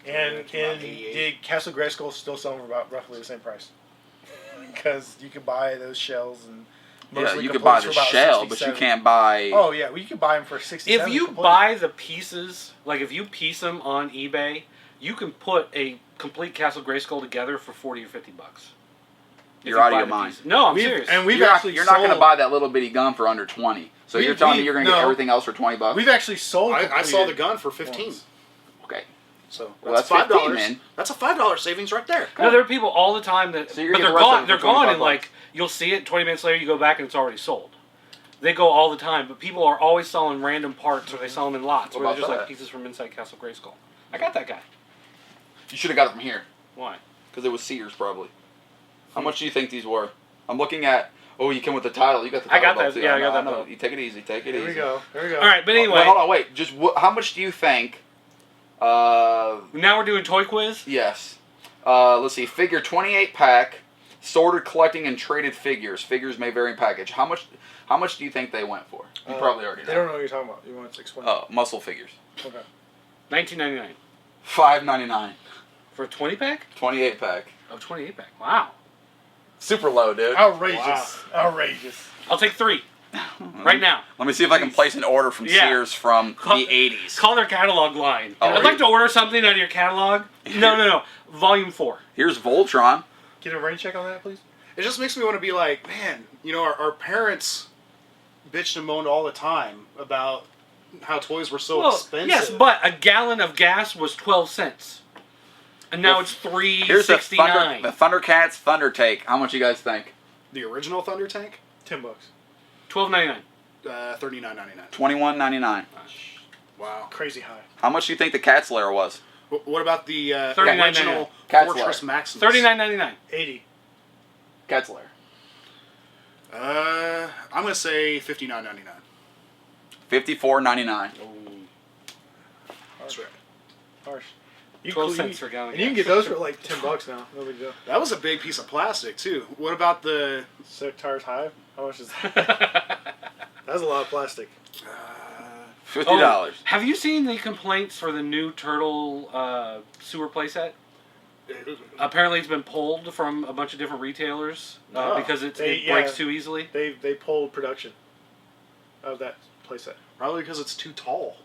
And It's about 88. did Castle Grayskull still sell them for about roughly the same price? Because you could buy those shells and mostly You could buy components the for about shell, 60, but you 70. can't buy... Oh yeah, well you could buy them for 60. If you buy the pieces, like if you piece them on eBay, you can put a complete Castle Grayskull together for $40 or $50. You're out of your mind. No, I'm serious. And we've You're actually not going to sold- buy that little bitty gun for under 20. So you're telling me you're going to get everything else for $20? We've actually sold. I saw the gun for 15. ones. Okay. So Well, that's that's 15, $5. man. That's a $5 savings right there. No, there are people all the time that, So you're but getting they're the rest gone. of it They're for gone, 25 and like you'll see it. 20 minutes later, you go back and it's already sold. They go all the time, but people are always selling random parts, or they sell them in lots, What or they're about just like that? pieces from inside Castle Grayskull. I got that guy. You should have got it from here. Why? Because it was Sears, probably. How much do you think these were? I'm looking at... Oh, you came with the title. You got the I title. got that. too. Yeah, I got that know. belt. You take it easy. Take it Here easy. we go. Here we go. All right, but anyway, Wait, hold on, wait. Just how much do you think... now we're doing toy quiz. Yes. Let's see. Figure 28 pack, sorted, collecting, and traded figures. Figures may vary in package. How much do you think they went for? You probably already know. They don't know what you're talking about. You want to explain? Muscle figures. Okay. $19.99 $5.99. for a 20 pack. 28 pack. Oh, 28 pack. Wow. Super low, dude. Outrageous. Outrageous. I'll take 3 right now. Let me see if I can place an order from Yeah. Sears from Call- the 80s. Call their catalog line. Oh, I'd are like you- to order something out of your catalog. No. Volume 4. Here's Voltron. Get a rain check on that, please. It just makes me want to be like, man, our parents bitched and moaned all the time about how toys were so expensive. Yes, but a gallon of gas was 12 cents. And now it's Here's the $3.69. Thundercats Thunder Take. How much you guys think? The original Thunder Tank, $10. $12.99. $39.99. $21.99. Wow. Crazy high. How much do you think the Cat Slayer was? What about the $39.99. original Cat Fortress Slayer. Maximus? $39.99. 80. Cat Slayer. I'm gonna say $59.99. $54.99. That's right. Harsh. 12 cents for a gallon. And you can get those for like $10 now. No big deal. That was a big piece of plastic too. What about the? Tires Hive. How much is that? That's a lot of plastic. $50. Oh, have you seen the complaints for the new Turtle sewer playset? Apparently, it's been pulled from a bunch of different retailers because it breaks too easily. They pulled production of that playset. Probably because it's too tall.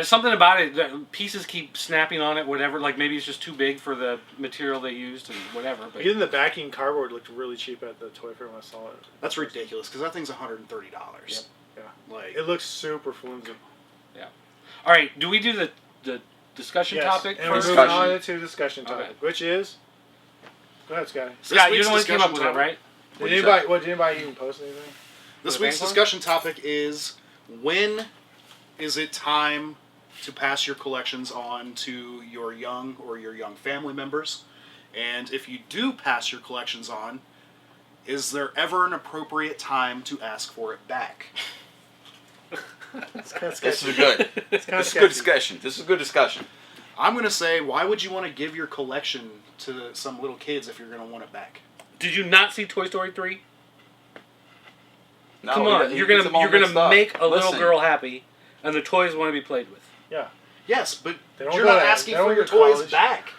Something about it, that pieces keep snapping on it, whatever. Like maybe it's just too big for the material they used and whatever. But Even the backing cardboard looked really cheap at the toy fair when I saw it. That's ridiculous because that thing's $130. Yep. Yeah. Like It looks super flimsy. yeah. All right. Do we do the discussion topic And we're first? moving on to discussion topic, Okay. which is. Go ahead, Scotty. Scott, you're week's the one who came up with it, discussion right? Did anybody even post anything? this the week's bank discussion topic is when is it time to pass your collections on to your young or your young family members? And if you do pass your collections on, is there ever an appropriate time to ask for it back? It's kind of This sketchy. is good. It's kind of This is good discussion. This is good discussion. I'm going to say, why would you want to give your collection to some little kids if you're going to want it back? Did you not see Toy Story 3? No, Come on, you're gonna make a little girl happy, and the toys want to be played with. Yeah. Yes, but They don't you're go not to- asking they don't for your go to toys college. back.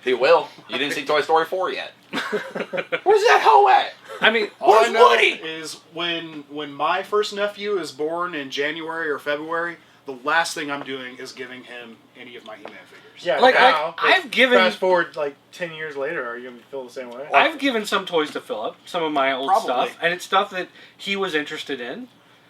He will. You didn't see Toy Story 4 yet. Where's that hoe at? I mean, All I Where's know Woody? is when my first nephew is born in January or February, the last thing I'm doing is giving him any of my He-Man figures. Yeah. Like, now, I've given- Fast forward like 10 years later, are you gonna feel the same way? I've given some toys to Philip, some of my old Probably. stuff, and it's stuff that he was interested in,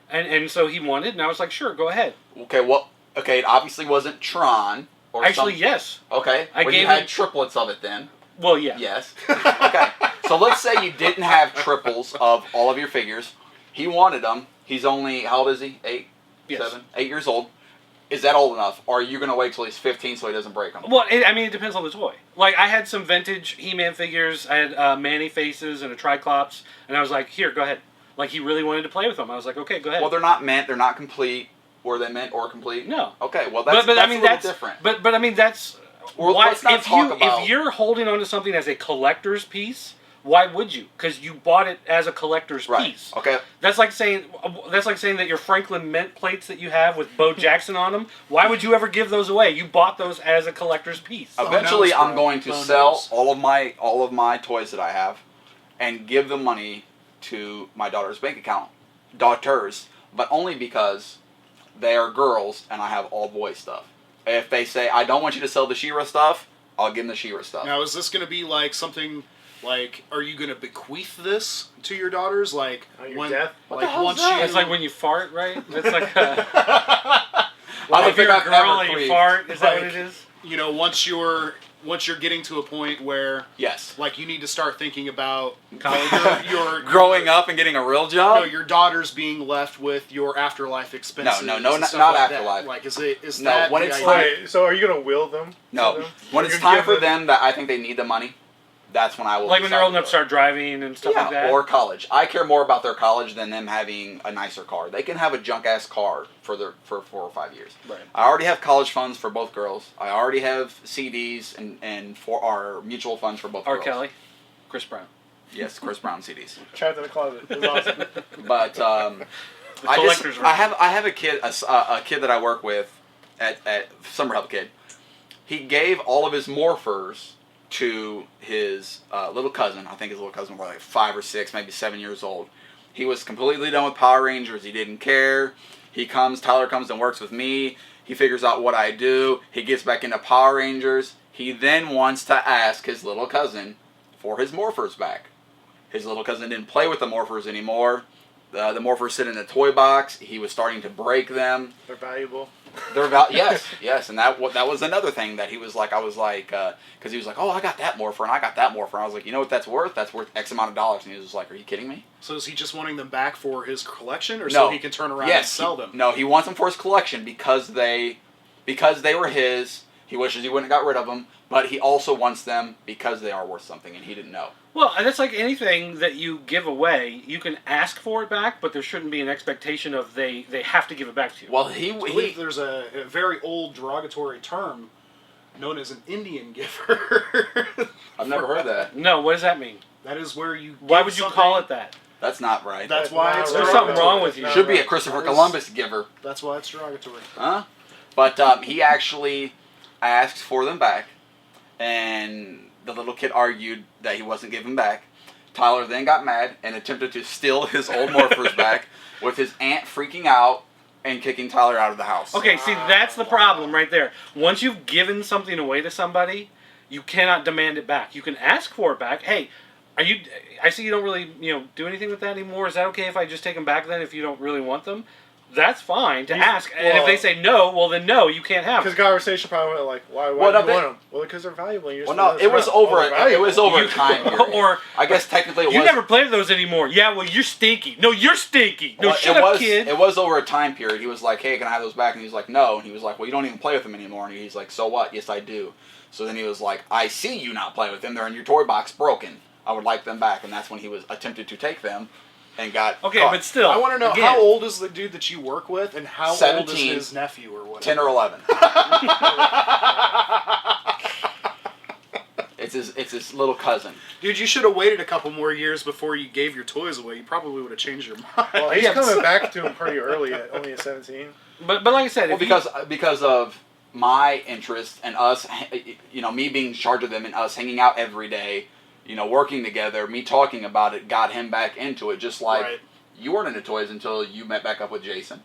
and so he wanted, and I was like, sure, go ahead. Okay, well, okay, it obviously wasn't Tron. Or Actually, some- yes. Okay, I well, gave you had him- triplets of it then. Well, yeah. Yes. Okay, so let's say you didn't have triples of all of your figures. He wanted them. He's only, how old is he? 8? Yes. 7? 8 years old. Is that old enough? Or are you going to wait till he's 15 so he doesn't break them? Well, it depends on the toy. Like, I had some vintage He-Man figures. I had Manny faces and a Triclops, and I was like, here, go ahead. Like, he really wanted to play with them. I was like, okay, go ahead. Well, they're not meant. They're not complete. Were they meant or complete? No. Okay, well, that's, but that's I mean, a little that's different. But I mean, that's Well, why, let's not talk about... if you're holding on to something as a collector's piece, why would you? Because you bought it as a collector's piece. Okay. That's like saying that your Franklin Mint plates that you have with Bo Jackson on them. Why would you ever give those away? You bought those as a collector's piece. Eventually, I'm going to sell all of my toys that I have, and give the money to my daughter's bank account. Daughters, but only because they are girls and I have all boy stuff. If they say I don't want you to sell the She-Ra stuff, I'll give them the She-Ra stuff. Now, is this going to be like something? Like, are you going to bequeath this to your daughters? Like, your death? Like, once you... It's like when you fart, right? It's like I don't if think you're a I've girl ever and you fart, is that what Like, it is? You know, once you're getting to a point where... Yes. Like, you need to start thinking about... College? Growing up and getting a real job? No, your daughters being left with your afterlife expenses. No, and not stuff like afterlife. That. Like, is No, that when the it's idea? time- Wait, so are you gonna will them? No. When it's time for them that I think they need the money, that's when I will. Like when they're decide old enough to start driving and stuff like that? or college. I care more about their college than them having a nicer car. They can have a junk ass car for 4 or 5 years. Right. I already have college funds for both girls. I already have CDs and for our mutual funds for both R. girls. Kelly? Chris Brown. Yes, Chris Brown CDs. Trapped in the closet. It was awesome. But collector's room. I have a kid a kid that I work with at Summer Help Kid. He gave all of his morphers to his little cousin. I think his little cousin was like 5 or 6, maybe 7 years old. He was completely done with Power Rangers. He didn't care. Tyler comes and works with me. He figures out what I do. He gets back into Power Rangers. He then wants to ask his little cousin for his morphers back. His little cousin didn't play with the morphers anymore. The morphers sit in a toy box. He was starting to break them. They're valuable. Yes, and that was another thing that he was like, because he was like, oh, I got that morpher and I got that morpher. And I was like, you know what that's worth? That's worth X amount of dollars. And he was just like, are you kidding me? So is he just wanting them back for his collection, or No. so he can turn around and sell them? No, he wants them for his collection because they were his. He wishes he wouldn't have got rid of them, but he also wants them because they are worth something, and he didn't know. Well, that's like anything that you give away. You can ask for it back, but there shouldn't be an expectation of they have to give it back to you. Well, I believe there's a very old derogatory term known as an Indian giver. I've never heard that. No, what does that mean? That is where you. Why would you call it that? That's not right. That's why it's There's derogatory. something wrong with you. Should be a Christopher Columbus giver. That's why it's derogatory. Huh? But he actually asked for them back, and the little kid argued that he wasn't giving back. Tyler then got mad and attempted to steal his old morphers back, with his aunt freaking out and kicking Tyler out of the house. Okay, see, that's the problem right there. Once you've given something away to somebody, you cannot demand it back. You can ask for it back. Hey, I see you don't really, do anything with that anymore. Is that okay if I just take them back then if you don't really want them? That's fine to ask. And if they say no, well then no, you can't have them. Because conversation probably went like, why do you want them? Well, because they're valuable. And you're Well, no, it was over a time period. Or I guess technically it was. You never played with those anymore. Yeah, well, you're stinky. No, you're stinky. No, shut up, kid. It was over a time period. He was like, hey, can I have those back? And he's like, no. And he was like, well, you don't even play with them anymore. And he's like, so what? Yes, I do. So then he was like, I see you not play with them. They're in your toy box broken. I would like them back. And that's when he was attempted to take them and got Okay, caught. but still. I want to know, again, how old is the dude that you work with, and how 17, old is his nephew or whatever? 10 or 11. It's his little cousin. Dude, you should have waited a couple more years before you gave your toys away. You probably would have changed your mind. Well, he's coming back to him pretty early, only at 17. But like I said, Well, because of my interest and us, me being in charge of them and us hanging out every day, working together, me talking about it got him back into it. Just like you weren't into toys until you met back up with Jason.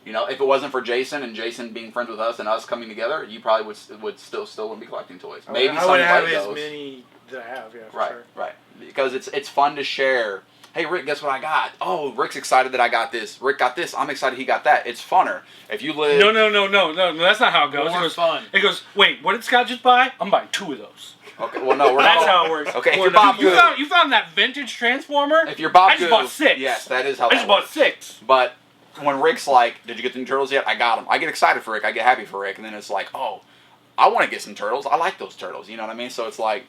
If it wasn't for Jason and Jason being friends with us and us coming together, you probably would still wouldn't be collecting toys. Maybe I wouldn't have as many that I have. Yeah, for sure. Right. Because it's fun to share. Hey, Rick, guess what I got? Oh, Rick's excited that I got this. Rick got this. I'm excited he got that. It's funner. If you live... No, that's not how it goes. More fun. It goes, wait, what did Scott just buy? I'm buying 2 of those. Okay, well, no, we're not... That's how it works. Okay, if you're Bob you Good... You found that vintage Transformer? If you're Bob I just bought 6. Yes, that is how I just bought 6. But when Rick's like, did you get the new Turtles yet? I got them. I get excited for Rick. I get happy for Rick. And then it's like, oh, I want to get some Turtles. I like those Turtles. You know what I mean? So it's like...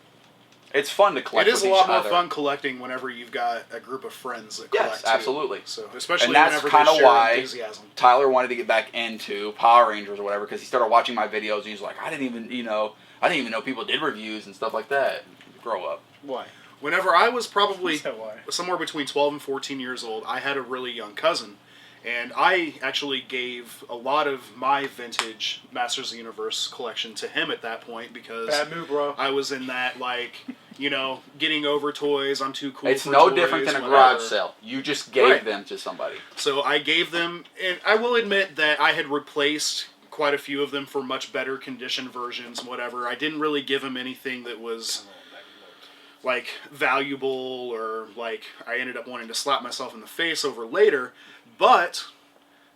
It's fun to collect. It is with a lot each more other. fun collecting whenever you've got a group of friends that collect. Yes, absolutely. Too. So especially and that's whenever kind they of share why enthusiasm. Tyler wanted to get back into Power Rangers or whatever, because he started watching my videos. And he's like, I didn't even know people did reviews and stuff like that. Grow up. Why? Whenever I was probably Why? somewhere between 12 and 14 years old, I had a really young cousin. And I actually gave a lot of my vintage Masters of the Universe collection to him at that point because Bad move, bro. I was in that, like, getting over toys. I'm too cool It's for no toys, different than a whatever. garage sale. You just gave Right. them to somebody. So I gave them, and I will admit that I had replaced quite a few of them for much better condition versions, whatever. I didn't really give them anything that was like valuable or like I ended up wanting to slap myself in the face over later. But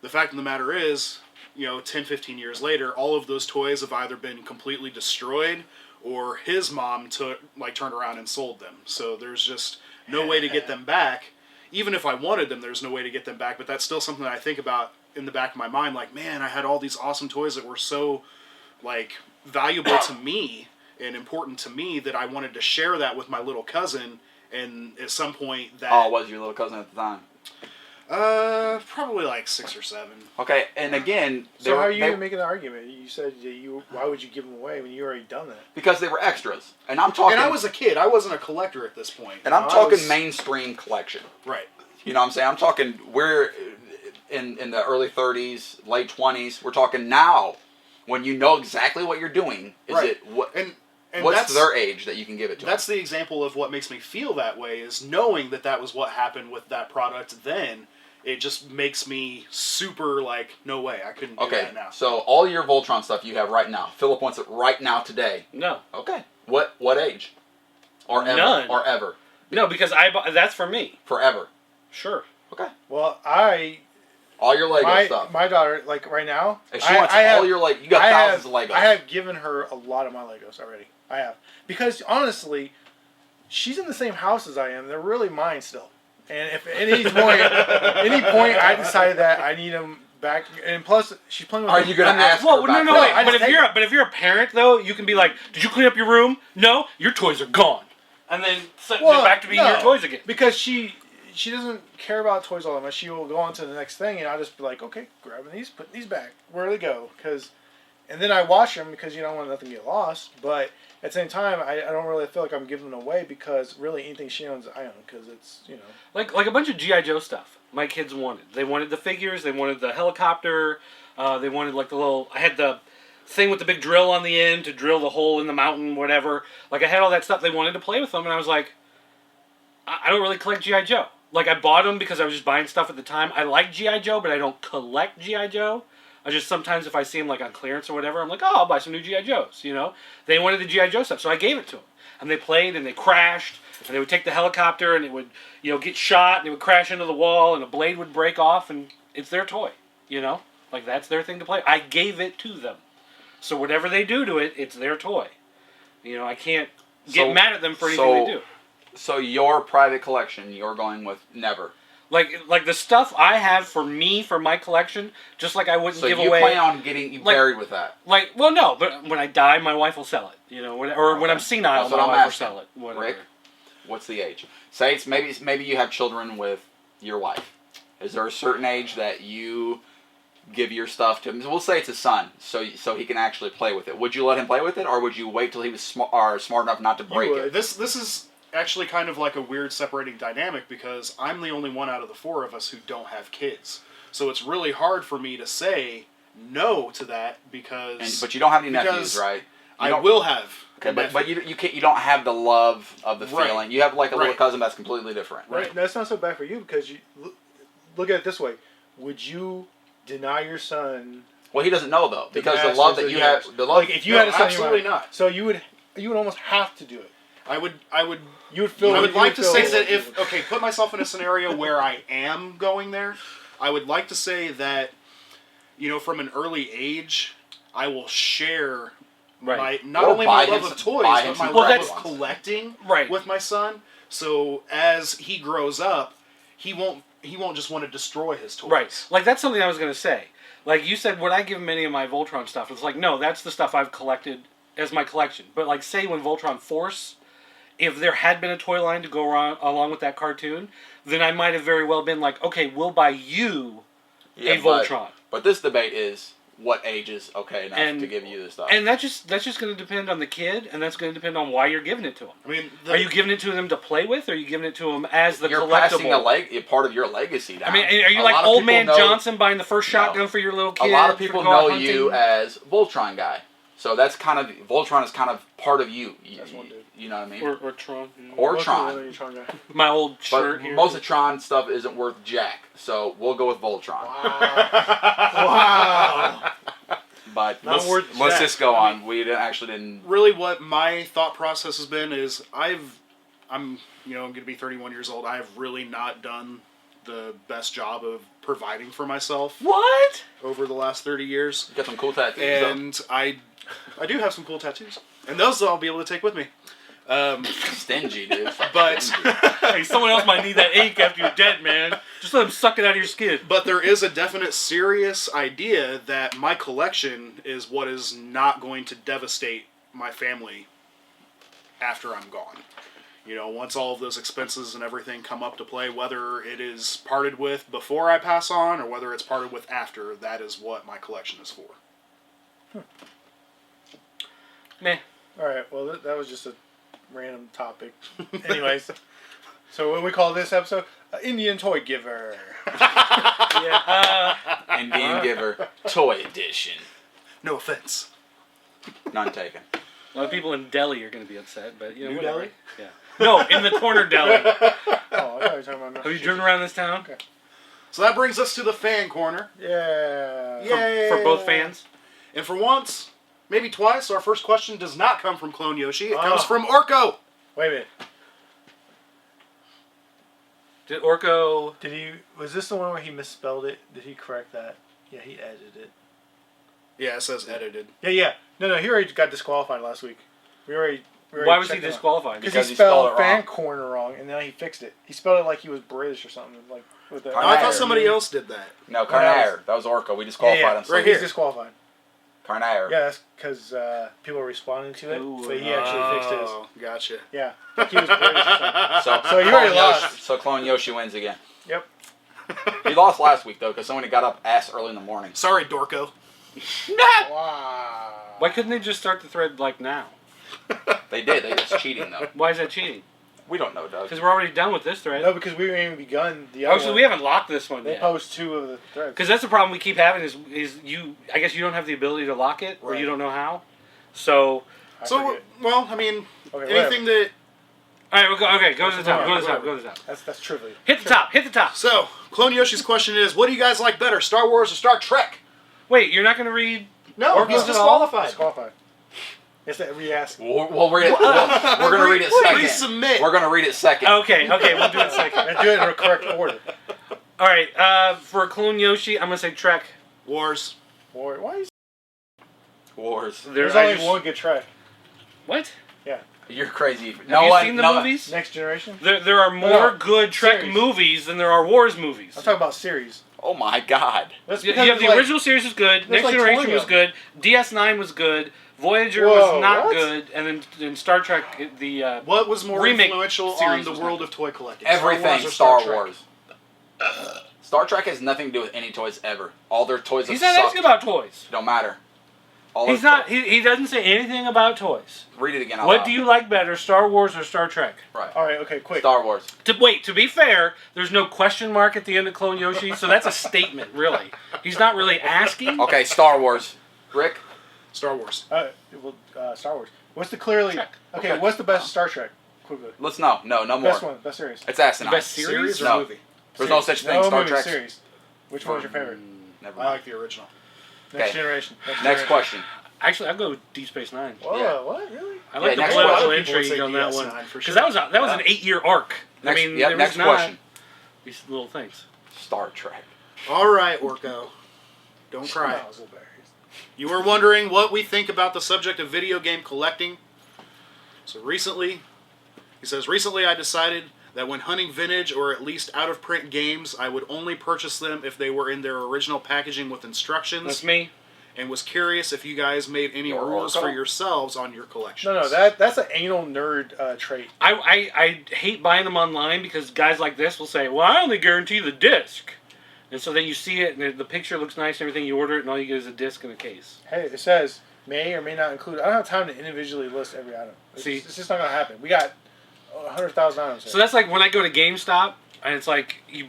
the fact of the matter is, 10, 15 years later, all of those toys have either been completely destroyed or his mom turned around and sold them. So there's just no way to get them back. Even if I wanted them, there's no way to get them back. But that's still something that I think about in the back of my mind. Like, man, I had all these awesome toys that were so like valuable to me and important to me that I wanted to share that with my little cousin. And at some point that... Oh, was your little cousin at the time? Probably like 6 or 7. Okay, and again... So how are you making an argument? You said why would you give them away when you already done that? Because they were extras. And I'm talking... And I was a kid. I wasn't a collector at this point. And I'm talking mainstream collection. Right. You know what I'm saying? I'm talking... We're in the early 30s, late 20s. We're talking now, when you know exactly what you're doing. Right. And what's their age that you can give it to? That's the example of what makes me feel that way, is knowing that was what happened with that product then. It just makes me super like, no way, I couldn't do that now. So all your Voltron stuff you have right now, Philip wants it right now today. No. Okay. What age? Or ever? None. Or ever? No, because that's for me. Forever? Sure. Okay. Well, all your Lego stuff. My daughter, like right now, if she wants all your Lego, you got thousands of Legos. I have given her a lot of my Legos already. I have. Because honestly, she's in the same house as I am. They're really mine still. And if at any point I decided that I need them back, and plus she's playing with. Are you gonna ask? Well, her back no. then? Wait, but if you're a parent though, you can be like, "Did you clean up your room? No, your toys are gone," and then they're back to being your toys again. Because she doesn't care about toys all that much. She will go on to the next thing, and I'll just be like, "Okay, grabbing these, putting these back. Where do they go?" And then I wash them because you don't want nothing to get lost. But at the same time, I don't really feel like I'm giving them away because really anything she owns, I own because it's, Like a bunch of G.I. Joe stuff my kids wanted. They wanted the figures. They wanted the helicopter. They wanted like the little... I had the thing with the big drill on the end to drill the hole in the mountain, whatever. Like I had all that stuff. They wanted to play with them, and I was like, I don't really collect G.I. Joe. Like I bought them because I was just buying stuff at the time. I like G.I. Joe, but I don't collect G.I. Joe. I just sometimes if I see them like on clearance or whatever, I'm like, oh, I'll buy some new G.I. Joes, They wanted the G.I. Joe stuff, so I gave it to them. And they played and they crashed, and they would take the helicopter and it would, get shot and it would crash into the wall and a blade would break off and it's their toy, Like that's their thing to play. I gave it to them. So whatever they do to it, it's their toy. I can't get mad at them for anything they do. So your private collection, you're going with never. Like the stuff I have for my collection, just like I wouldn't give away. So you plan on getting buried with that? Well, no, but when I die, my wife will sell it. Or when I'm senile, my wife will sell it. Whatever. Rick, what's the age? Say it's maybe you have children with your wife. Is there a certain age that you give your stuff to him? We'll say it's a son, so he can actually play with it. Would you let him play with it, or would you wait till he was smart enough not to break it? This is actually kind of like a weird separating dynamic because I'm the only one out of the 4 of us who don't have kids. So it's really hard for me to say no to that because... But you don't have any nephews, right? I will have. Okay, but you don't have the love of the feeling. You have like a little cousin that's completely different. Right. That's not so bad for you because you look at it this way. Would you deny your son... Well, he doesn't know though because the love that you have... Like if you had a son, absolutely not. So you would almost have to do it. I would like to say that put myself in a scenario where I am going there. I would like to say that, from an early age, I will share not only my love of toys, but my love of collecting with my son. So as he grows up, he won't just want to destroy his toys. Right. Like that's something I was going to say. Like you said, would I give him any of my Voltron stuff? It's like, no, that's the stuff I've collected as my collection. But like say when Voltron Force if there had been a toy line to go along with that cartoon, then I might have very well been like, okay, we'll buy you a Voltron. But this debate is what age is okay enough to give you this stuff. And that's just going to depend on the kid, and that's going to depend on why you're giving it to them. I mean, are you giving it to them to play with, or are you giving it to them as the you're collectible? You're passing a part of your legacy down. I mean, are you like Old Man Johnson buying the first shotgun for your little kid? A lot of people know you as Voltron guy. So that's kind of, Voltron is kind of part of you. That's one dude. You know what I mean? Or Tron. Or Tron. My old shirt here. Most of Tron stuff isn't worth jack, so we'll go with Voltron. Wow. But let's just go on. We didn't. Really, what my thought process has been is I'm going to be 31 years old. I have really not done the best job of providing for myself. What? Over the last 30 years. You got some cool tattoos. And I do have some cool tattoos, and those I'll be able to take with me. Stingy, dude. But hey, someone else might need that ink after you're dead, man. Just let them suck it out of your skin. But there is a definite serious idea that my collection is what is not going to devastate my family after I'm gone. You know, once all of those expenses and everything come up to play, whether it is parted with before I pass on or whether it's parted with after, that is what my collection is for. Meh. All right. Well, that was just a random topic. Anyways, so what we call this episode, Indian Toy Giver. Indian Giver Toy Edition. No offense. None taken. A lot of people in Delhi are going to be upset, but you know, New whatever. Delhi? Yeah. No, in the corner Delhi. Oh, I thought you were talking about. Have you driven around this town? Okay. So that brings us to the fan corner. Yeah. Yay! For both fans. And for once, maybe twice, our first question does not come from Clone Yoshi. It comes from Orko. Wait a minute. Did Orko... Was this the one where he misspelled it? Did he correct that? Yeah, he edited it. Yeah, it says edited. Yeah. No, he already got disqualified last week. Why was he disqualified? Because he spelled fan corner wrong, and then he fixed it. He spelled it like he was British or something. Like with the. I thought somebody else did that. No, Carnair. That was Orko. We disqualified him. Right here. He's disqualified. Carnair. Yeah, that's because people were responding to it, but he actually fixed his. Oh, gotcha. Yeah, like he was British or something. So you already lost. So Clone Yoshi wins again. Yep. He lost last week though, because somebody got up ass early in the morning. Sorry, Dorko. Wow. Why couldn't they just start the thread like now? They did. They just cheating though. Why is that cheating? We don't know, Doug. Because we're already done with this thread. No, because we haven't even begun the other so one. we haven't locked this one They yet. post 2 of the threads. Because that's the problem we keep having is you. I guess you don't have the ability to lock it, or you don't know how. So. Well, I mean, Okay, anything that. All right, we'll go. Okay, go to the top. Go to the top. Go to the top. That's trivial. Hit the top. Hit the top. So, Clone Yoshi's question is: what do you guys like better, Star Wars or Star Trek? Wait, you're not going to read? No, Orko's he's at disqualified. Disqualified. Yes, re-ask. We'll read it. We're going to read it second. Resubmit. We're going to read it second. Okay, we'll do it second. And do it in the correct order. All right, for Clone Yoshi, I'm going to say Trek. Wars. Why is Wars. There's only one good Trek. What? Yeah. You're crazy. Have you seen the movies? Next Generation? There are more good Trek movies than there are Wars movies. I'm talking about series. Oh my God. You have the original series was good. Next Generation was good. DS9 was good. Voyager was not good, and then Star Trek, the what was more remake influential on the world of toy collecting? Everything Star Wars. Star Trek has nothing to do with any toys ever. All their toys have He's not asking about toys. Don't matter. He's not. He doesn't say anything about toys. Read it again. What do you like better, Star Wars or Star Trek? Right. All right. Okay. Quick. Star Wars. To be fair, there's no question mark at the end of Clone Yoshi, so that's a statement, really. He's not really asking. Okay, Star Wars. Rick. Star Wars. Star Wars. What's the clearly? Trek. Okay. What's the best Star Trek? Quickly. Let's no more. Best one. Best series. It's asinine. Best series or no. movie? There's no such thing. No Star movie, Trek. Series. Which one was your favorite? Never I mind. like the original. Next Okay. Generation. Next question. Actually, I'll go with Deep Space Nine. Whoa, Yeah. what? Really? I like the next political question. People would intrigue say on that DS9 one for because sure. that was an 8-year arc. Next, I mean, yep, there next was not question. these little things. Star Trek. All right, Orko. Don't cry. Raspberries. You were wondering what we think about the subject of video game collecting. So recently I decided that when hunting vintage or at least out-of-print games, I would only purchase them if they were in their original packaging with instructions. That's me. and was curious if you guys made any Or rules Orko? for yourselves on your collections. No, that's an anal nerd trait. I hate buying them online because guys like this will say, well, I only guarantee the disc. And so then you see it, and the picture looks nice and everything, you order it, and all you get is a disc and a case. Hey, it says may or may not include. I don't have time to individually list every item. It's just not going to happen. We got 100,000 items here. So that's like when I go to GameStop, and it's like you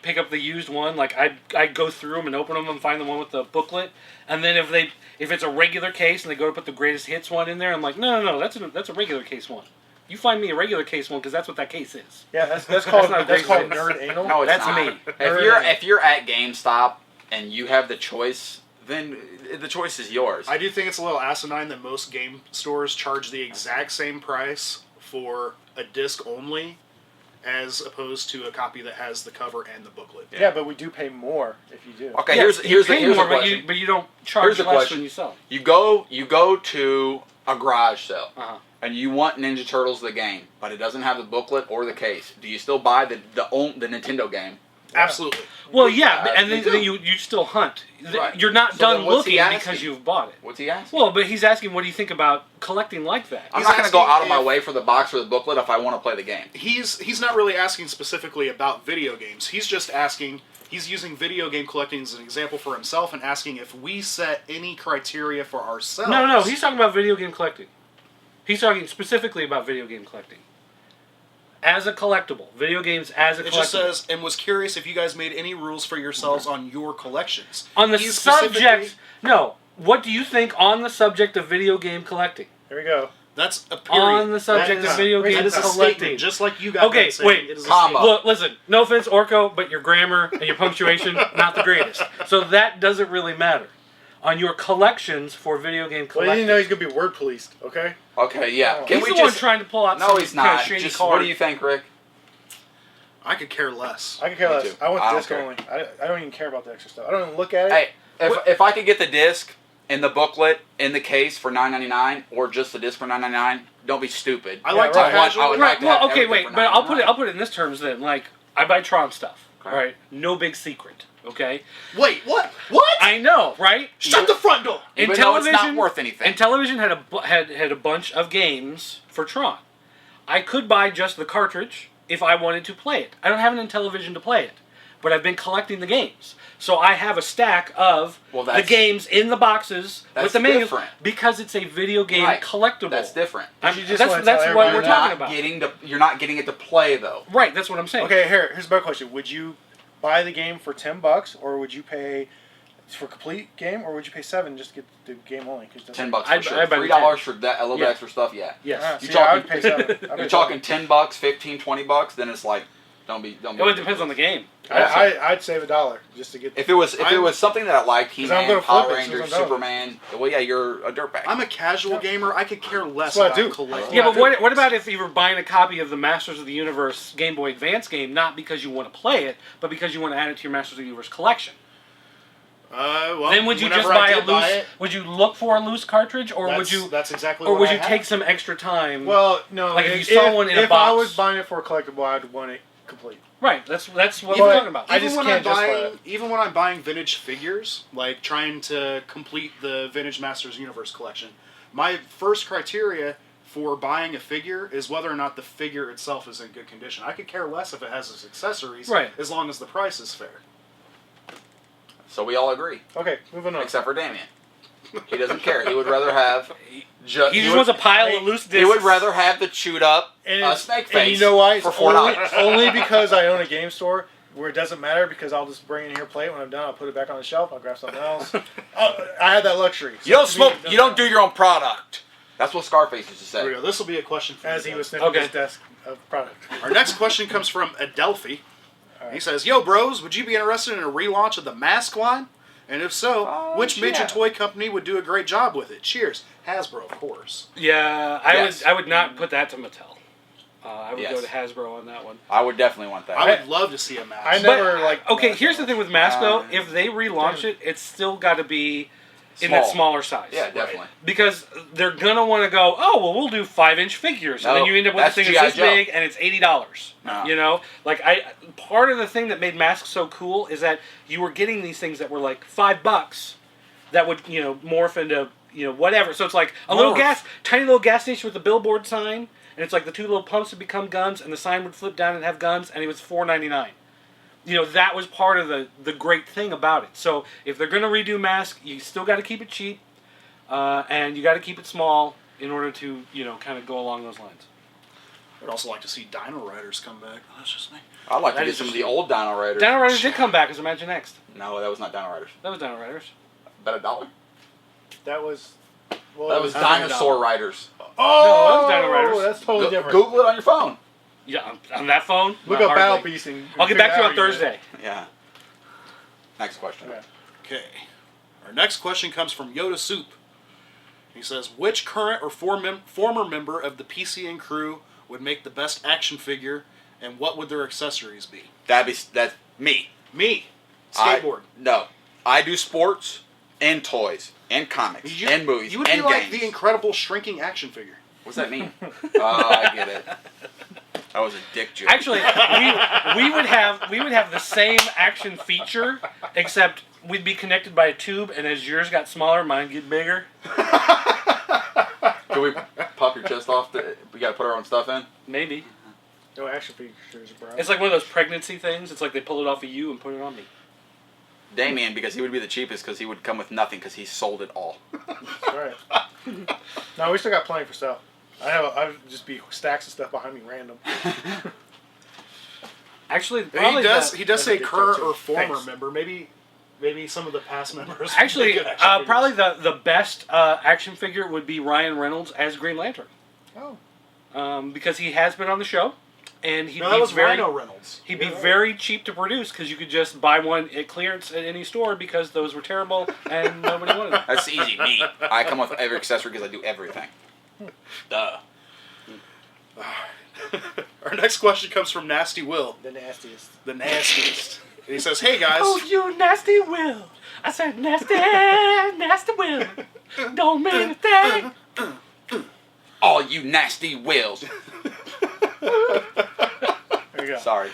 pick up the used one. Like I go through them and open them and find the one with the booklet, and then if it's a regular case and they go to put the greatest hits one in there, I'm like, no, that's a regular case one. You find me a regular case one because that's what that case is. Yeah, that's called not that's called great. nerd anal. No, it's That's not. me. If you're at GameStop and you have the choice, then the choice is yours. I do think it's a little asinine that most game stores charge the exact same price for a disc only, as opposed to a copy that has the cover and the booklet. Yeah, but we do pay more if you do. Okay, Yeah, here's pay the more, question. but you don't charge Here's the less question. when you sell. You go to a garage sale, Uh-huh. and you want Ninja Turtles the game, but it doesn't have the booklet or the case. Do you still buy the Nintendo game? Absolutely. Well, yeah, and we then, do. then you still hunt. Right. You're not So done then what's he looking asking? because you've bought it. What's he asking? Well, but he's asking, what do you think about collecting like that? I'm He's not going to go asking out of my if- way for the box or the booklet if I want to play the game. He's not really asking specifically about video games. He's just asking. He's using video game collecting as an example for himself and asking if we set any criteria for ourselves. No, he's talking about video game collecting. He's talking specifically about video game collecting. As a collectible. Video games as a collectible. It just says, and was curious if you guys made any rules for yourselves on your collections. On the He's specifically- subject... No. What do you think on the subject of video game collecting? Here we go. That's a period. On the subject That of video that game is a collecting. statement, just like you got Okay, done saying. wait. It is a Comma. statement. Look, listen. No offense, Orko, but your grammar and your punctuation, not the greatest. So that doesn't really matter. On your collections for video game Well, you collecting. didn't know he's gonna be word policed, okay? Okay, yeah. Oh. Can He's we the one just... trying to pull out No, some he's kind of not. shady Just card. what do you think, Rick? I could care less. I can care Me less. too. I want I the don't disc care. only. I don't even care about the extra stuff. I don't even look at it. Hey, if I could get the disc and the booklet in the case for $9.99 or just the disc for $9.99, don't be stupid. I like right. to casually. I would Right. like to Well, have okay, everything wait, for but I'll put $9.99. it in this terms then. Like, I buy Tron stuff. Okay. Right. No big secret. Okay. Wait, what? What? I know, right? Shut the front door. In Even though it's television, not worth anything. And television had a bunch of games for Tron. I could buy just the cartridge if I wanted to play it. I don't have it in television to play it, but I've been collecting the games. So I have a stack of the that's- games in the boxes that's with the manual different. because it's a video game Right. collectible. That's different. I'm, You just that's wanna that's tell what everybody we're you're talking about. You're not getting it to play though. Right, that's what I'm saying. Okay, here's my question: would you buy the game for $10, or would you pay for complete game, or would you pay $7 just to get the game only? $10 for I'd sure. buy the $3 for that a little bit Yeah. extra stuff. Yeah. Yes. You I would talking- pay $7. You're talking $10, 15, $20. Then it's like, don't be. Well, it depends on the game. I'd save $1 just to get. If it was something that I liked, I'm He-Man, gonna Power flip it, Rangers, so I'm done. Superman. Well, yeah, you're a dirtbag. I'm a casual gamer. I could care less That's what I about do. collecting. Yeah, but what about if you were buying a copy of the Masters of the Universe Game Boy Advance game, not because you want to play it, but because you want to add it to your Masters of the Universe collection? Well, Then would you just whenever I buy a did buy loose? it, Would you look for a loose cartridge, or would you, That's exactly. or what would I you have. take some extra time? Well, no. Like if you saw one in a if I box. was buying it for a collectible, I'd want it complete. right. That's what Even- we're talking about. I just when can't I'm justify buying, even when I'm buying vintage figures, like trying to complete the Vintage Masters Universe collection, my first criteria for buying a figure is whether or not the figure itself is in good condition. I could care less if it has its accessories, Right. as long as the price is fair. So we all agree, Okay, moving on. except for Damien. He doesn't care. He would rather have. He just wants a pile of loose discs. He would rather have the chewed up And, snake and face. you know why? It's for $4. only because I own a game store where it doesn't matter because I'll just bring it in here, play it. When I'm done, I'll put it back on the shelf. I'll grab something else. I have that luxury. So You don't to me, smoke. it doesn't You don't matter. do your own product. That's what Scarface used to Here we say. go. This will be a question for As you he guys. was sniffing Okay. his desk of product. Our next question comes from Adelphi. Alright. He says, "Yo, bros, would you be interested in a relaunch of the Mask line? And if so, Oh, which major yeah. toy company would do a great job with it? Cheers, Hasbro, of course." Yeah, Yes. I would not put that to Mattel. I would Yes. go to Hasbro on that one. I would definitely want that. I would love to see a Mask. I never like. Okay, here's the thing with Mask though. Uh, If they relaunch it, it's still got to be in that Small. smaller size. Yeah, definitely. Because they're gonna want to go, oh well, we'll do 5-inch figures, and No, then you end up with a that's thing G.I. that's this Joe. big, and it's $80. No. You know, like part of the thing that made Mask so cool is that you were getting these things that were like $5, that would morph into whatever. So it's like a tiny little gas station with a billboard sign, and it's like the two little pumps would become guns, and the sign would flip down and have guns, and it was $4.99. That was part of the great thing about it. So if they're going to redo Mask, you still got to keep it cheap, and you got to keep it small in order to, kind of go along those lines. I'd also like to see Dino Riders come back. That's just me. I'd like to get some of the old Dino Riders. Dino Riders did come back as Imagine Next. No, that was not Dino Riders. That was Dino Riders. Bet $1. That was... Well, that was Dinosaur Riders. Oh! No, that was Dino Riders. That's totally different. Google it on your phone. Yeah, on that phone? Look up Battle Piecing. I'll get back to you on Thursday. Yeah. Next question. Okay. Our next question comes from Yoda Soup. He says, which current or former member of the PCN crew would make the best action figure, and what would their accessories be? That's me. Me. Skateboard. No. I do sports and toys and comics and movies You would and be like games. the incredible shrinking action figure. What's that mean? I get it. That was a dick joke. Actually, we would have the same action feature, except we'd be connected by a tube, and as yours got smaller, mine get bigger. Can we pop your chest off? We got to put our own stuff in? Maybe. No action figures, bro. It's like one of those pregnancy things. It's like they pull it off of you and put it on me. Damien, because he would be the cheapest, because he would come with nothing, because he sold it all. That's right. No, we still got plenty for sale. I'd just be stacks of stuff behind me random. Actually, he does say current or former member. Maybe some of the past members. Actually, probably the best action figure would be Ryan Reynolds as Green Lantern. Oh. Because he has been on the show, and that was Rhino Reynolds. He'd be very cheap to produce because you could just buy one at clearance at any store because those were terrible and nobody wanted them. That's easy. Me. I come with every accessory because I do everything. Duh. Our next question comes from Nasty Will. The nastiest. The nastiest. And he says, hey guys. Oh, you nasty Will. I said nasty Will. Don't mean a thing. All you nasty wills. There you go. Sorry.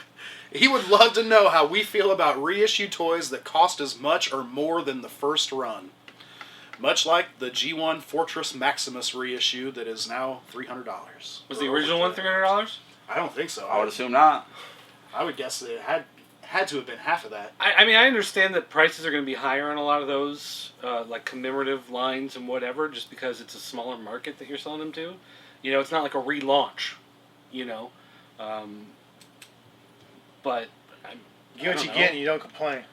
He would love to know how we feel about reissue toys that cost as much or more than the first run. Much like the G1 Fortress Maximus reissue that is now $300. Was the original one $300? I don't think so. I would assume not. I would guess that it had to have been half of that. I mean, I understand that prices are going to be higher on a lot of those, like commemorative lines and whatever, just because it's a smaller market that you're selling them to. It's not like a relaunch, but You get what you get and you don't complain.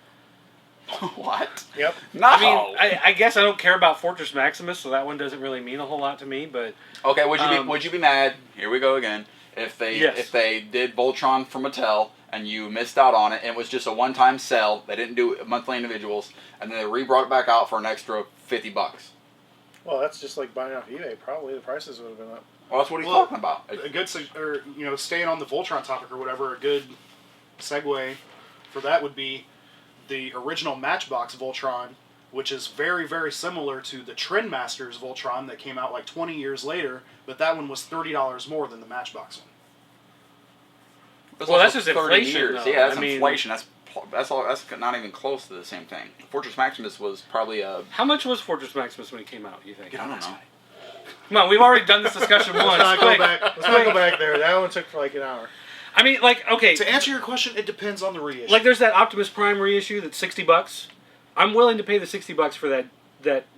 What? Yep. No. I mean, I guess I don't care about Fortress Maximus, so that one doesn't really mean a whole lot to me. But okay, would you be mad? Here we go again. If they did Voltron for Mattel and you missed out on it, and it was just a one-time sell, they didn't do monthly individuals, and then they re-brought it back out for an extra $50. Well, that's just like buying off eBay. Probably the prices would have been up. Well, that's what he's talking about. A good, staying on the Voltron topic or whatever, a good segue for that would be the original Matchbox Voltron, which is very, very similar to the Trendmasters Voltron that came out like 20 years later, but that one was $30 more than the Matchbox one. Well, that's just 30 inflation. years. Though. Yeah, that's inflation. That's not even close to the same thing. Fortress Maximus was probably a... How much was Fortress Maximus when it came out, you think? I don't know. Come on, we've already done this discussion once. Let's not go back there. That one took for like an hour. I mean, okay. To answer your question, it depends on the reissue. Like, there's that Optimus Prime reissue that's $60. I'm willing to pay the $60 for that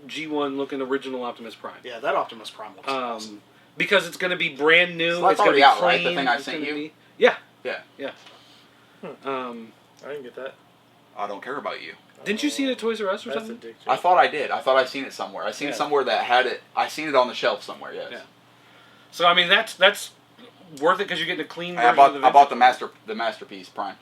G1 looking original Optimus Prime. Yeah, that Optimus Prime looks awesome. Because it's going to be brand new. So that's it's going to be out, clean. right? The thing I sent you? Yeah. Yeah. I didn't get that. I don't care about you. Didn't you see it at Toys R Us or something? I thought I did. I thought I seen it somewhere. I seen it somewhere that had it. I seen it on the shelf somewhere. Yes. Yeah. So I mean that's worth it because you're getting a clean version of the I bought the Masterpiece Prime.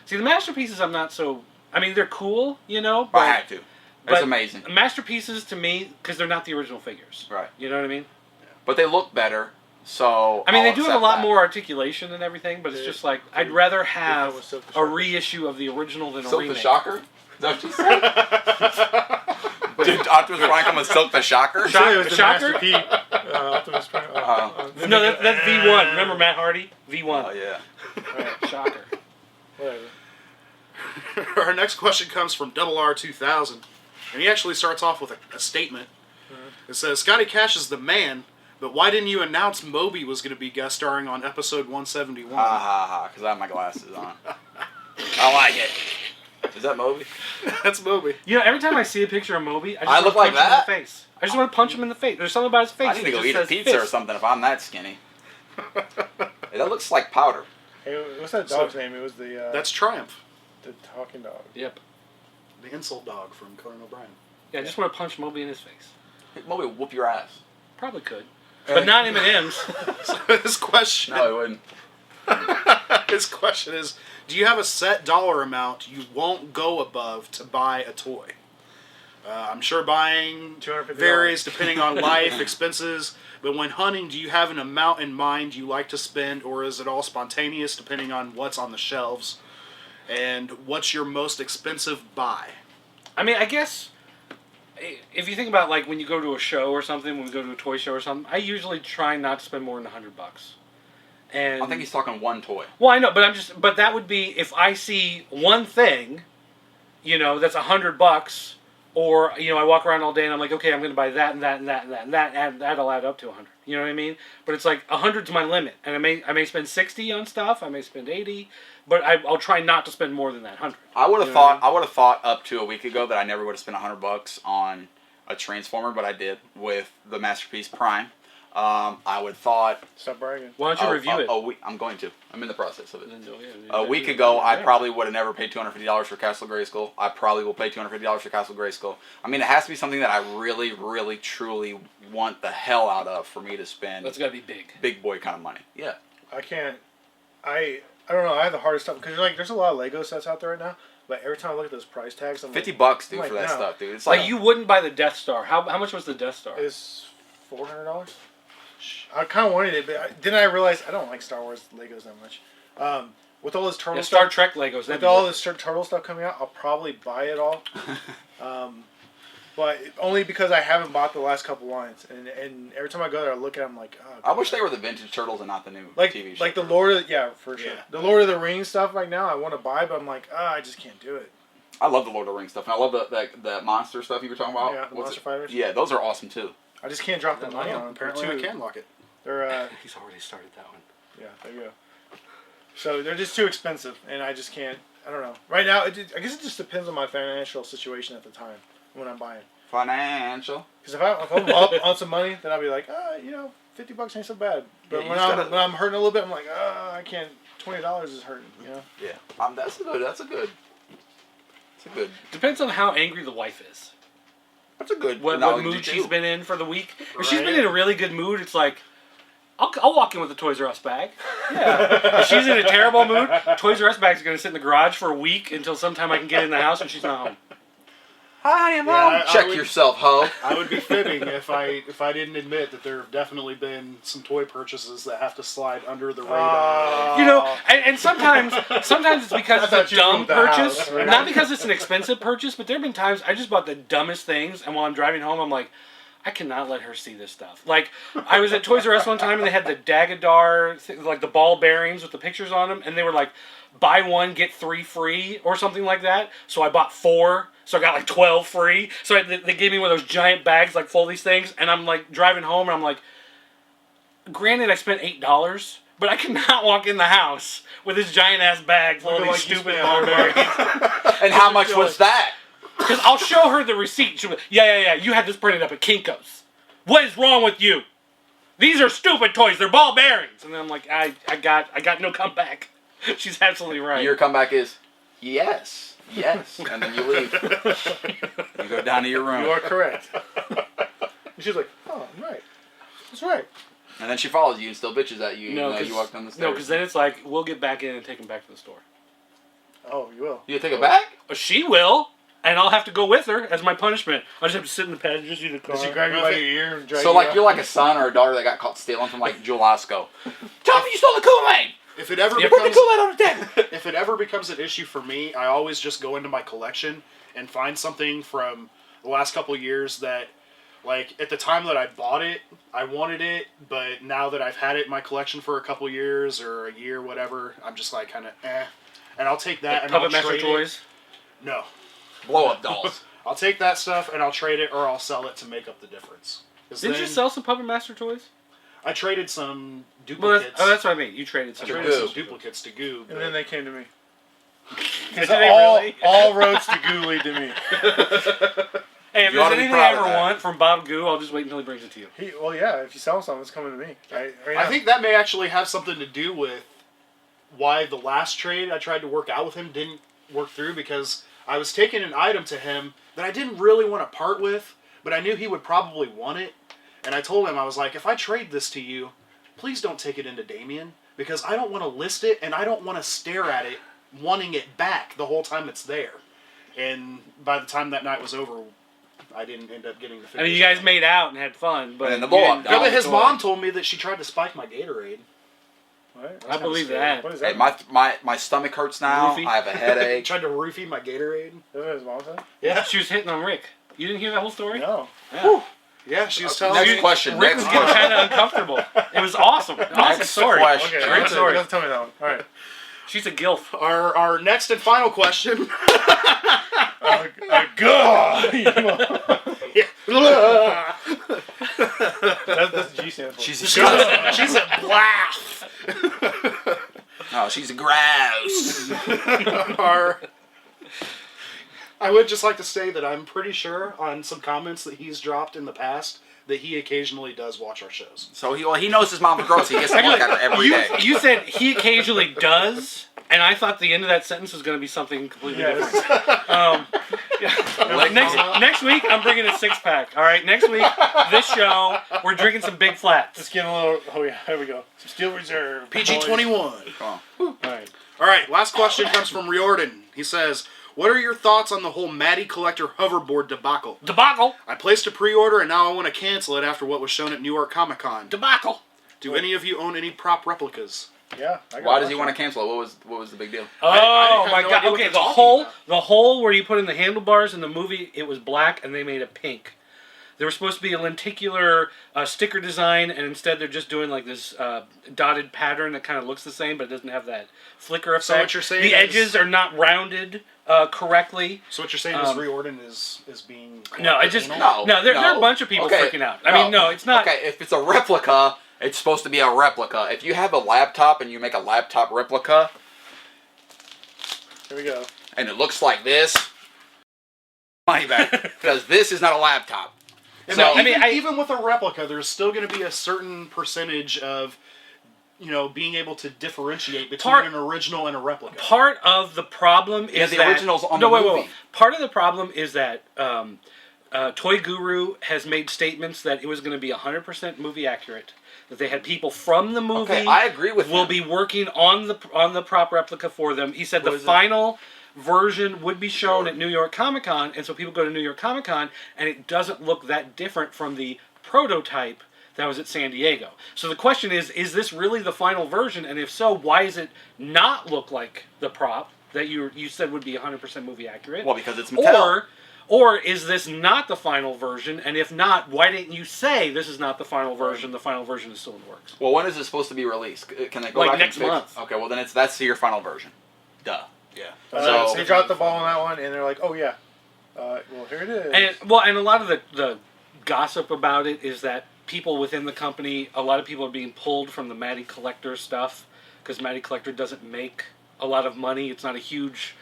See, the Masterpieces I'm not so... I mean, they're cool, But I had to. It's amazing. Masterpieces, to me, because they're not the original figures. Right. You know what I mean? But they look better, so... I mean, they do have a lot that. more articulation and everything, but it's just like, I'd rather have a reissue of the original than a remake. Silk the Shocker? Is that what you said? Did Optimus Prime come with Silk the Shocker? Shocker? Shocker? Optimus Prime. No, that's V1. Remember Matt Hardy? V1. Oh, yeah. Right, Shocker. Whatever. Our next question comes from Double R2000. And he actually starts off with a statement. It says, Scotty Cash is the man, but why didn't you announce Moby was going to be guest starring on episode 171? Ha ha ha, because I have my glasses on. I like it. Is that Moby? That's Moby. You know, every time I see a picture of Moby, I just I want look to like punch him in that? the face. I just want to punch him in the face. There's something about his face. I need to go that eat a just says pizza or fist. something if I'm that skinny. Hey, that looks like powder. Hey, what's that dog's name? It was the... That's Triumph, the talking dog. Yep. the insult dog from Conan O'Brien. Yeah, I just want to punch Moby in his face. Moby will whoop your ass. Probably could. But not M&M's. So his question... No, he wouldn't. His question is, do you have a set dollar amount you won't go above to buy a toy? I'm sure buying $250. varies depending on life, expenses, but when hunting, do you have an amount in mind you like to spend, or is it all spontaneous depending on what's on the shelves? And what's your most expensive buy? I mean, I guess if you think about like when you go to a show or something, when we go to a toy show or something, I usually try not to spend more than $100. And I think he's talking one toy. well, I know, but that would be if I see one thing, you know, that's $100, or you know, I walk around all day and I'm like, okay, I'm going to buy that and that and that and that and that, and that'll add up to 100. You know what I mean? But it's like 100's my limit, and I may spend 60 on stuff, I may spend 80, but I'll try not to spend more than that 100. I would have You know thought. what I I would have thought up to a week ago that I never would have spent $100 on a Transformer, but I did with the Masterpiece Prime. I would thought. Stop bragging. Why don't you review it? I'm going to. I'm in the process of it. Then A week ago, I probably would have never paid $250 for Castle Grayskull. I probably will pay $250 for Castle Grayskull. I mean, it has to be something that I really, really, truly want the hell out of for me to spend. That's got to be big. Big boy kind of money. Yeah. I can't. I don't know. I have the hardest time because like there's a lot of Lego sets out there right now. But every time I look at those price tags, I'm $50, like, dude, like, for that no. stuff, dude. It's Like like you wouldn't buy the Death Star. How much was the Death Star? It's $400. I kind of wanted it, but then I realized I don't like Star Wars Legos that much. With all this turtle Yeah, stuff, Star Trek Legos. with all this turtle stuff coming out, I'll probably buy it all. But only because I haven't bought the last couple lines, and every time I go there, I look at them like, oh, I wish they were the vintage turtles and not the new like TV show. like the Lord of for sure. Yeah. The Lord of the Rings stuff right now I want to buy, but I'm like, I just can't do it. I love the Lord of the Rings stuff, and I love the monster stuff you were talking about. Yeah, the What's monster it? fighters. Yeah, those are awesome too. I just can't drop the money on them. Apparently, Two can lock it. they're He's already started that one. yeah, there you go. So they're just too expensive, and I just can't. I don't know. Right now, I guess it just depends on my financial situation at the time when I'm buying. Financial. Because if I'm up on some money, then I'll be like, $50 ain't so bad. But Yeah, when I'm hurting a little bit, I'm like, I can't. $20 is hurting, you know. Yeah, that's a good. Depends on how angry the wife is. That's a good. What analogy, mood too. she's been in for the week. If she's Right. been in a really good mood, it's like, I'll walk in with a Toys R Us bag. Yeah. If she's in a terrible mood, Toys R Us bag's going to sit in the garage for a week until sometime I can get in the house when she's not home. Hi, Mom. Yeah, I Check would- yourself, ho. I would be fibbing if I didn't admit that there have definitely been some toy purchases that have to slide under the radar. You know, and sometimes it's because I it's thought a you dumb moved the purchase. house, right? Not because it's an expensive purchase, but there have been times I just bought the dumbest things, and while I'm driving home, I'm like, I cannot let her see this stuff. Like, I was at Toys R Us one time, and they had the Dagadar, like the ball bearings with the pictures on them, and they were like, buy one, get 3 free, or something like that. So I bought 4, so I got like 12 free. So they gave me one of those giant bags, like full of these things, and I'm like driving home, and I'm like, granted I spent $8, but I cannot walk in the house with this giant ass bag full of these Like you stupid spent ball bearings. And how much was that? Because I'll show her the receipt. She'll be, yeah, you had this printed up at Kinko's. What is wrong with you? These are stupid toys. They're ball bearings. And then I'm like, I got no comeback. She's absolutely right. Your comeback is yes, and then you leave. You go down to your room. You are correct. And she's like, I'm right. That's right. And then she follows you and still bitches at you. No, even though you walk down the stairs. No, because then it's like, we'll get back in and take him back to the store. Oh, you will. You take it back? She will, and I'll have to go with her as my punishment. I'll just have to sit in the passenger seat of the car. Does she grab you by your ear and drag So you like out? you're like a son or a daughter that got caught stealing from like Julasco. Tell me you stole the Kool-Aid. If it ever Yeah, Put the becomes Kool-Aid on the table. if it ever becomes an issue for me, I always just go into my collection and find something from the last couple of years that, like, at the time that I bought it, I wanted it, but now that I've had it in my collection for a couple years or a year, whatever, I'm just like kind of and I'll take that and Puppet I'll Master trade Toys. it. No, Blow up dolls. I'll take that stuff and I'll trade it or I'll sell it to make up the difference. Didn't you sell some Puppet Master toys? I traded some Well, duplicates. that's what I mean. You traded some. Duplicates to Goo. And then they came to me. Because Really? all roads to Goo lead to me. Hey, if there's anything I ever want from Bob Goo, I'll just wait until he brings it to you. Well, yeah, if you sell something, it's coming to me. I think that may actually have something to do with why the last trade I tried to work out with him didn't work through, because I was taking an item to him that I didn't really want to part with, but I knew he would probably want it. And I told him, I was like, if I trade this to you, please don't take it into Damien, because I don't want to list it and I don't want to stare at it wanting it back the whole time it's there. And by the time that night was over, I didn't end up getting the figure. I mean, you guys made out and had fun, but and the blow-up. Yeah, but his mom told me that she tried to spike my Gatorade. What? I believe that. What is Hey, that? my stomach hurts now. Roofie? I have a headache. Tried to roofie my Gatorade. Is that what his mom said? Yeah. She was hitting on Rick. You didn't hear that whole story? No. Yeah. Yeah, she was telling Next me. question. Rick was getting kind of uncomfortable. It was awesome. Awesome Next story. question. Okay, Great story. Don't tell me that one. All right. She's a gilf. Our next and final question. God! Yeah. That's G stands for. She's She's a blaff. Oh, she's a grouse. I would just like to say that I'm pretty sure on some comments that he's dropped in the past that he occasionally does watch our shows. So he knows his mom's gross. He gets to look at her every day. You said he occasionally does, and I thought the end of that sentence was going to be something completely different. Next week, I'm bringing a 6-pack. All right, next week, this show, we're drinking some Big Flats. Just getting a little. Oh yeah, here we go. Some Steel Reserve. PG-21. Come on. All right. All right, last question comes from Riordan. He says, what are your thoughts on the whole Matty Collector hoverboard debacle? Debacle. I placed a pre-order and now I want to cancel it after what was shown at New York Comic Con. Debacle. Do any of you own any prop replicas? Yeah. I got Why does he want to cancel it? What was the big deal? Oh I my have no god! idea what Okay, they're the talking hole where you put in the handlebars in the movie, it was black, and they made it pink. There was supposed to be a lenticular sticker design, and instead they're just doing like this dotted pattern that kind of looks the same, but it doesn't have that flicker effect. So what you're saying the is- edges are not rounded correctly. So what you're saying is Riordan is being... No, I just anal? there are a bunch of people freaking out. I mean, no, it's not. Okay, if it's a replica, it's supposed to be a replica. If you have a laptop and you make a laptop replica, Here we go. and it looks like this, money back, because this is not a laptop. And So even with a replica, there's still going to be a certain percentage of, being able to differentiate between an original and a replica. Part of the problem is the that original's on the movie. Part of the problem is that Toy Guru has made statements that it was going to be 100% movie accurate. That they had people from the movie. Okay, I agree with will him. be working on the prop replica for them. He said the final version would be shown at New York Comic Con, and so people go to New York Comic Con, and it doesn't look that different from the prototype that was at San Diego. So the question is this really the final version? And if so, why does it not look like the prop that you said would be 100% movie accurate? Well, because it's Mattel. Or is this not the final version? And if not, why didn't you say this is not the final version? The final version is still in the works. Well, when is it supposed to be released? Can they go Like back next and fix? month. Okay, well then that's your final version. Duh. Yeah. So- They dropped the ball on that one, and they're like, "Oh yeah, well here it is." And a lot of the gossip about it is that people within the company, a lot of people are being pulled from the Matty Collector stuff because Matty Collector doesn't make a lot of money. It's not a huge,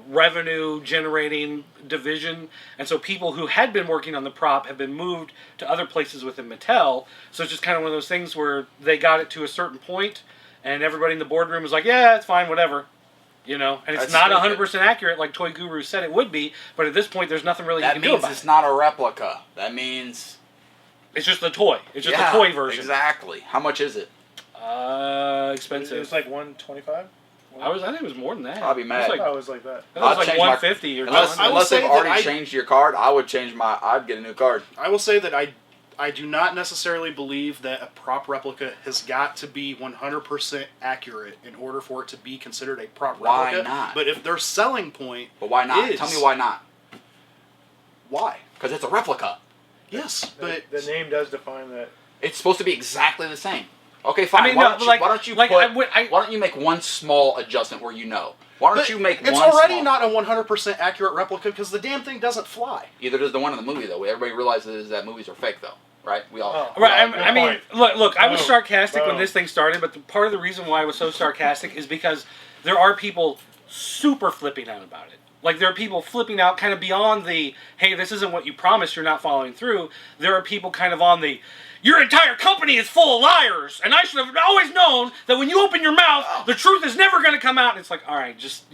revenue generating division, and so people who had been working on the prop have been moved to other places within Mattel. So it's just kind of one of those things where they got it to a certain point, and everybody in the boardroom was like, "Yeah, it's fine, whatever." And it's That's not stupid. 100% accurate like Toy Guru said it would be, but at this point there's nothing really you That can do means about it's it. not a replica. That means It's just the toy. It's just a toy version. Exactly. How much is it? Expensive. It was like $125. I think it was more than that. Probably mad. I thought it was like that. It was I'd like change my- 150 or Unless, 200. unless say they've that already changed your card, I'd get a new card. I will say that I do not necessarily believe that a prop replica has got to be 100% accurate in order for it to be considered a prop Why replica. not? But if their selling point But why not? is- Tell me why not. Why? Because it's a replica. Yes, but The name does define that. It's supposed to be exactly the same. Okay, fine. I mean, why no, why don't you make one small adjustment where you know? Why don't you make it's one already small... not a 100% accurate replica because the damn thing doesn't fly. Either does the one in the movie, though. Everybody realizes that movies are fake, though. Right? We all... Oh. Right, Good I mean, point. look, I was sarcastic when Boom. this thing started, but part of the reason why I was so sarcastic is because there are people super flipping out about it. Like, there are people flipping out kind of beyond the, hey, this isn't what you promised, you're not following through. There are people kind of on the, your entire company is full of liars, and I should have always known that when you open your mouth, the truth is never going to come out. And it's like, all right, just,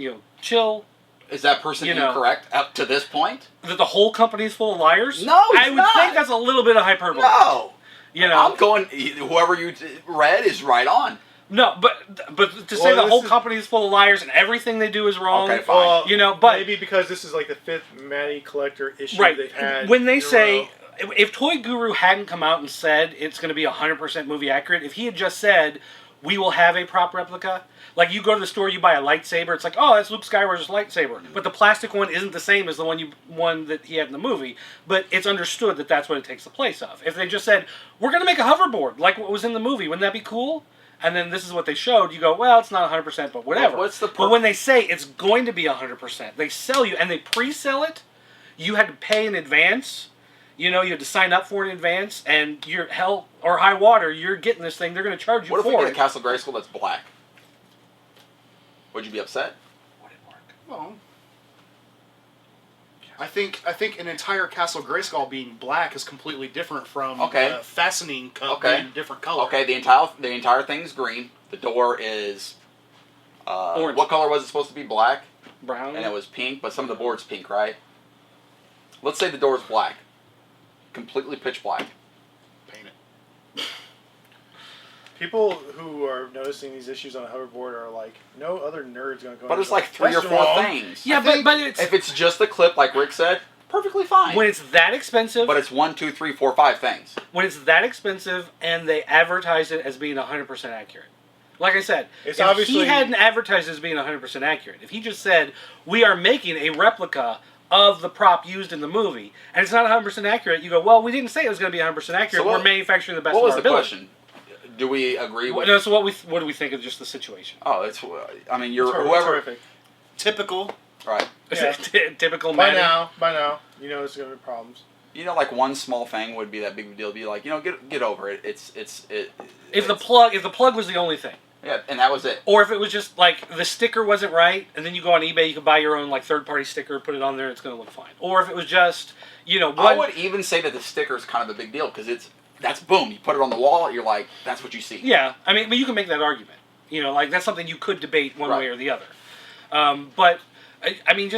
chill. Is that person incorrect up to this point? That the whole company is full of liars? No, I would think that's a little bit of hyperbole. No. I'm going, whoever you read is right on. No, but to say the whole company is full of liars and everything they do is wrong. Okay, fine. But maybe because this is like the 5th Matty Collector issue they've had. When they say, if Toy Guru hadn't come out and said it's going to be 100% movie accurate, if he had just said, we will have a prop replica, like you go to the store, you buy a lightsaber, it's like, oh, that's Luke Skywalker's lightsaber. But the plastic one isn't the same as the one that he had in the movie. But it's understood that that's what it takes the place of. If they just said, we're going to make a hoverboard like what was in the movie, wouldn't that be cool? And then this is what they showed, you go, well, it's not 100%, but whatever. But when they say it's going to be 100%, they sell you, and they pre-sell it, you had to pay in advance, you had to sign up for it in advance, and you're hell or high water, you're getting this thing, they're going to charge you for it. What if we get a Castle Grayskull that's black? Would you be upset? Would it work? Well, I think an entire Castle Grayskull being black is completely different from fastening being a different color. Okay, the entire thing's green. The door is orange. What color was it supposed to be? Black? Brown. And it was pink, but some of the board's pink, right? Let's say the door's black. Completely pitch black. Paint it. People who are noticing these issues on a hoverboard are like, no other nerd's going to go. But it's like 3 or 4 things. Yeah, but it's... If it's just a clip, like Rick said, perfectly fine. When it's that expensive... But it's 1, 2, 3, 4, 5 things. When it's that expensive and they advertise it as being 100% accurate. Like I said, if he hadn't advertised it as being 100% accurate, if he just said, we are making a replica of the prop used in the movie, and it's not 100% accurate, you go, well, we didn't say it was going to be 100% accurate. So we're manufacturing the best of our ability. What was the question? Do we agree with... No, so what do we think of just the situation? Oh, you're whoever... Terrific. Typical. Right. Yeah. Typical by Matty. now, there's going to be problems. Like one small thing would be that big deal. Be like, get over it. If the plug was the only thing. Yeah, and that was it. Or if it was just like the sticker wasn't right, and then you go on eBay, you can buy your own like third-party sticker, put it on there, it's going to look fine. Or if it was just, I would even say that the sticker is kind of a big deal because that's boom. You put it on the wall, you're like, that's what you see. Yeah, I mean, but you can make that argument. Like that's something you could debate one way or the other. But I mean,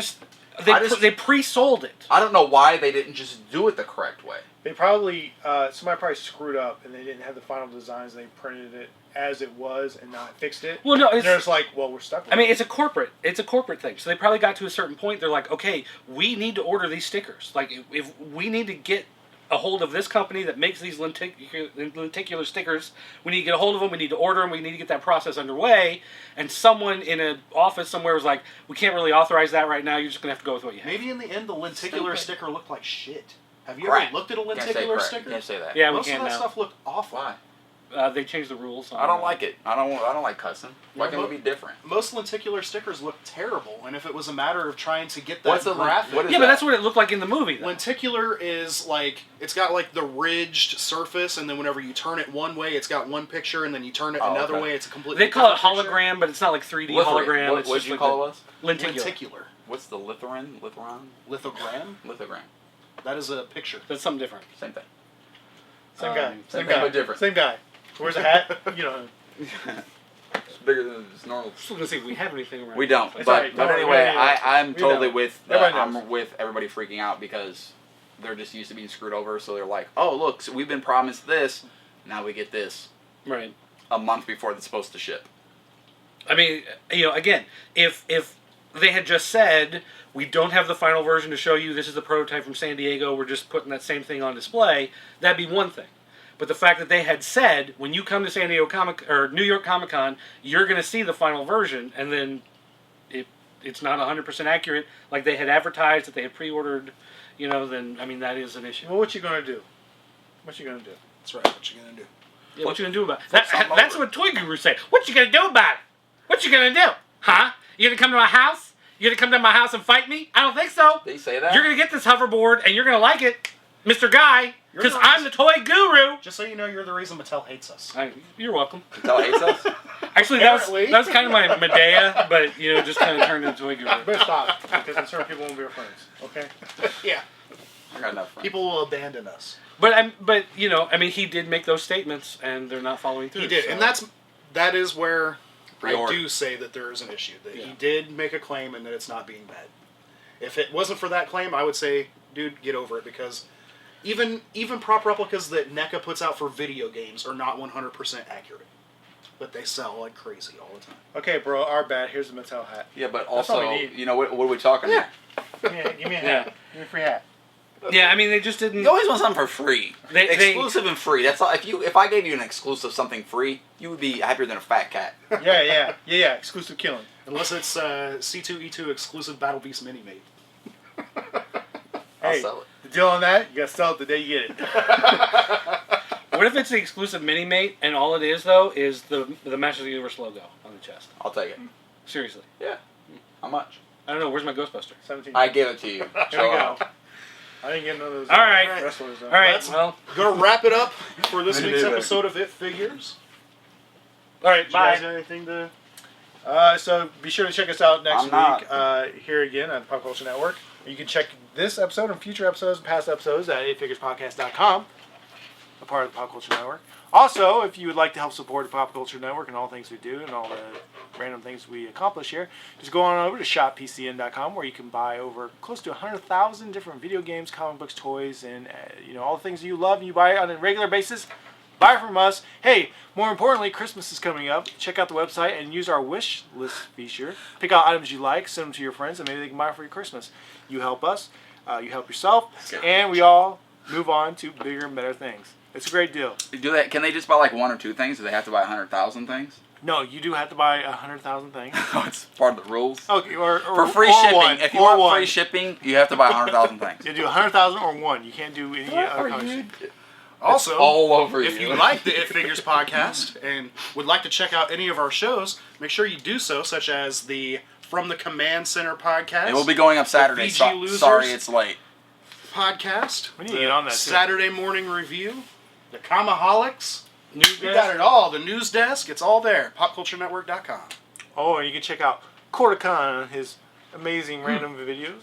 they pre-sold it. I don't know why they didn't just do it the correct way. They probably somebody probably screwed up and they didn't have the final designs. They printed it as it was and not fixed it. Well, no, it's just like, well, we're stuck with it. I mean, it's a corporate thing. So they probably got to a certain point. They're like, okay, we need to order these stickers. Like, if we need to get a hold of this company that makes these lenticular stickers, we need to get a hold of them. We need to order them. We need to get that process underway. And someone in an office somewhere was like, we can't really authorize that right now. You're just gonna have to go with what you have. Maybe in the end, the lenticular sticker looked like shit. Have you ever looked at a lenticular sticker? Can't say that. Yeah, most we can't of that now. stuff looked awful. Why? They changed the rules. I don't like it. I don't like cussing. Why can't it be different? Most lenticular stickers look terrible, and if it was a matter of trying to get that graphic... but that's what it looked like in the movie, though. Lenticular is like, it's got like the ridged surface, and then whenever you turn it one way, it's got one picture, and then you turn it another way, it's a completely They call it different hologram, picture. but it's not like 3D hologram. What did you call it was? Lenticular. What's the lithogram? Lithogram? Lithogram. That is a picture. That's something different. Same thing. Same guy. Same guy, but different. Same guy. Wears a hat. It's bigger than it's normal. Just looking to see if we have anything around. We don't. But anyway, I'm totally with. I'm with everybody freaking out because they're just used to being screwed over. So they're like, "Oh, look, so we've been promised this. Now we get this." Right. A month before it's supposed to ship. I mean, again, if they had just said, we don't have the final version to show you, this is the prototype from San Diego, we're just putting that same thing on display, that'd be one thing. But the fact that they had said, when you come to San Diego New York Comic Con, you're going to see the final version, and then it's not 100% accurate, like they had advertised, that they had pre-ordered, then, I mean, that is an issue. Well, what you going to do? That's right, what you going to do? Yeah, what you gonna do about it? That's what Toy Guru say. What you gonna do about it? What you gonna do? Huh? You gonna come to my house? You gonna come to my house and fight me? I don't think so. They say that? You're gonna get this hoverboard and you're gonna like it, Mr. Guy, because I'm the Toy Guru. Just so you know, you're the reason Mattel hates us. You're welcome. Mattel hates us? Actually, that was kind of my Medea, but just kind of turned into Toy Guru. Better stop, because I'm certain people won't be our friends. Okay. Yeah. I got enough friends. People will abandon us. But he did make those statements, and they're not following through. He did, so. and that is where Reorg. I do say that there is an issue. That he did make a claim, and that it's not being bad. If it wasn't for that claim, I would say, dude, get over it, because even prop replicas that NECA puts out for video games are not 100% accurate. But they sell like crazy all the time. Okay, bro, our bad. Here's the Mattel hat. Yeah, but That's all also, we need. what are we talking here? Give me a hat. Give me a free hat. Yeah, they just didn't. You always want something for free. They- Exclusive and free. That's all. If I gave you an exclusive something free, you would be happier than a fat cat. Yeah. Exclusive killing. Unless it's C2E2 exclusive Battle Beast mini mate. I'll Hey, sell it. the deal on that, you gotta sell it the day you get it. What if it's the exclusive mini mate, and all it is though is the Masters of the Universe logo on the chest? I'll take it. Seriously, Yeah. How much? I don't know. Where's my Ghostbuster? 17. I give it to you. Here we Show go. up. I didn't get none of those. All right. Wrestlers. Though. All right. Let's- Well, Gonna wrap it up for this We week's did it. episode of It Figures. all right. Do you guys Bye. have anything to... So be sure to check us out next I'm not. week here again on the Pop Culture Network. You can check this episode and future episodes and past episodes at 8figurespodcast.com, a part of the Pop Culture Network. Also, if you would like to help support the Pop Culture Network and all things we do and all the random things we accomplish here, just go on over to shoppcn.com, where you can buy over close to 100,000 different video games, comic books, toys, and all the things you love and you buy on a regular basis. Buy from us. Hey, more importantly, Christmas is coming up. Check out the website and use our wish list feature. Pick out items you like, send them to your friends, and maybe they can buy it for your Christmas. You help us, you help yourself, and we all move on to bigger and better things. It's a great deal. Do that? Can they just buy like one or two things? Do they have to buy 100,000 things? No, you do have to buy 100,000 things. It's part of the rules. Okay, or For free or shipping, one, if you or want one. free shipping, you have to buy 100,000 things. You do 100,000 or one. You can't do any other kind. Also, all over if you. you like the It Figures podcast and would like to check out any of our shows, make sure you do so, such as the From the Command Center podcast. It will be going up Saturday. VG Losers. Sorry, it's late. Podcast. We need to get on that, too. Saturday Morning Review. The Comaholics. News We desk. got it all. The News Desk. It's all there. PopCultureNetwork.com. Oh, and you can check out Corticon and his amazing random reviews.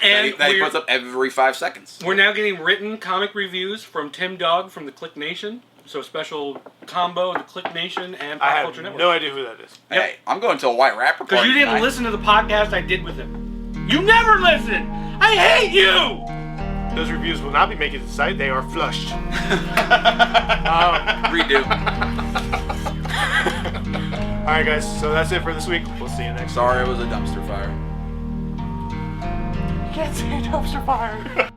And that he puts up every 5 seconds. we're now getting written comic reviews from Tim Dog from the Click Nation. So a special combo of the Click Nation and I Pop have Culture Network. no idea who that is. Hey, I'm going to a white rapper party Because you didn't tonight. listen to the podcast I did with him. You never listen. I hate you. Those reviews will not be making it to the site. They are flushed. Redo. All right, guys. So that's it for this week. We'll see you next week. Sorry, it was a dumpster fire. Can't say dumpster fire.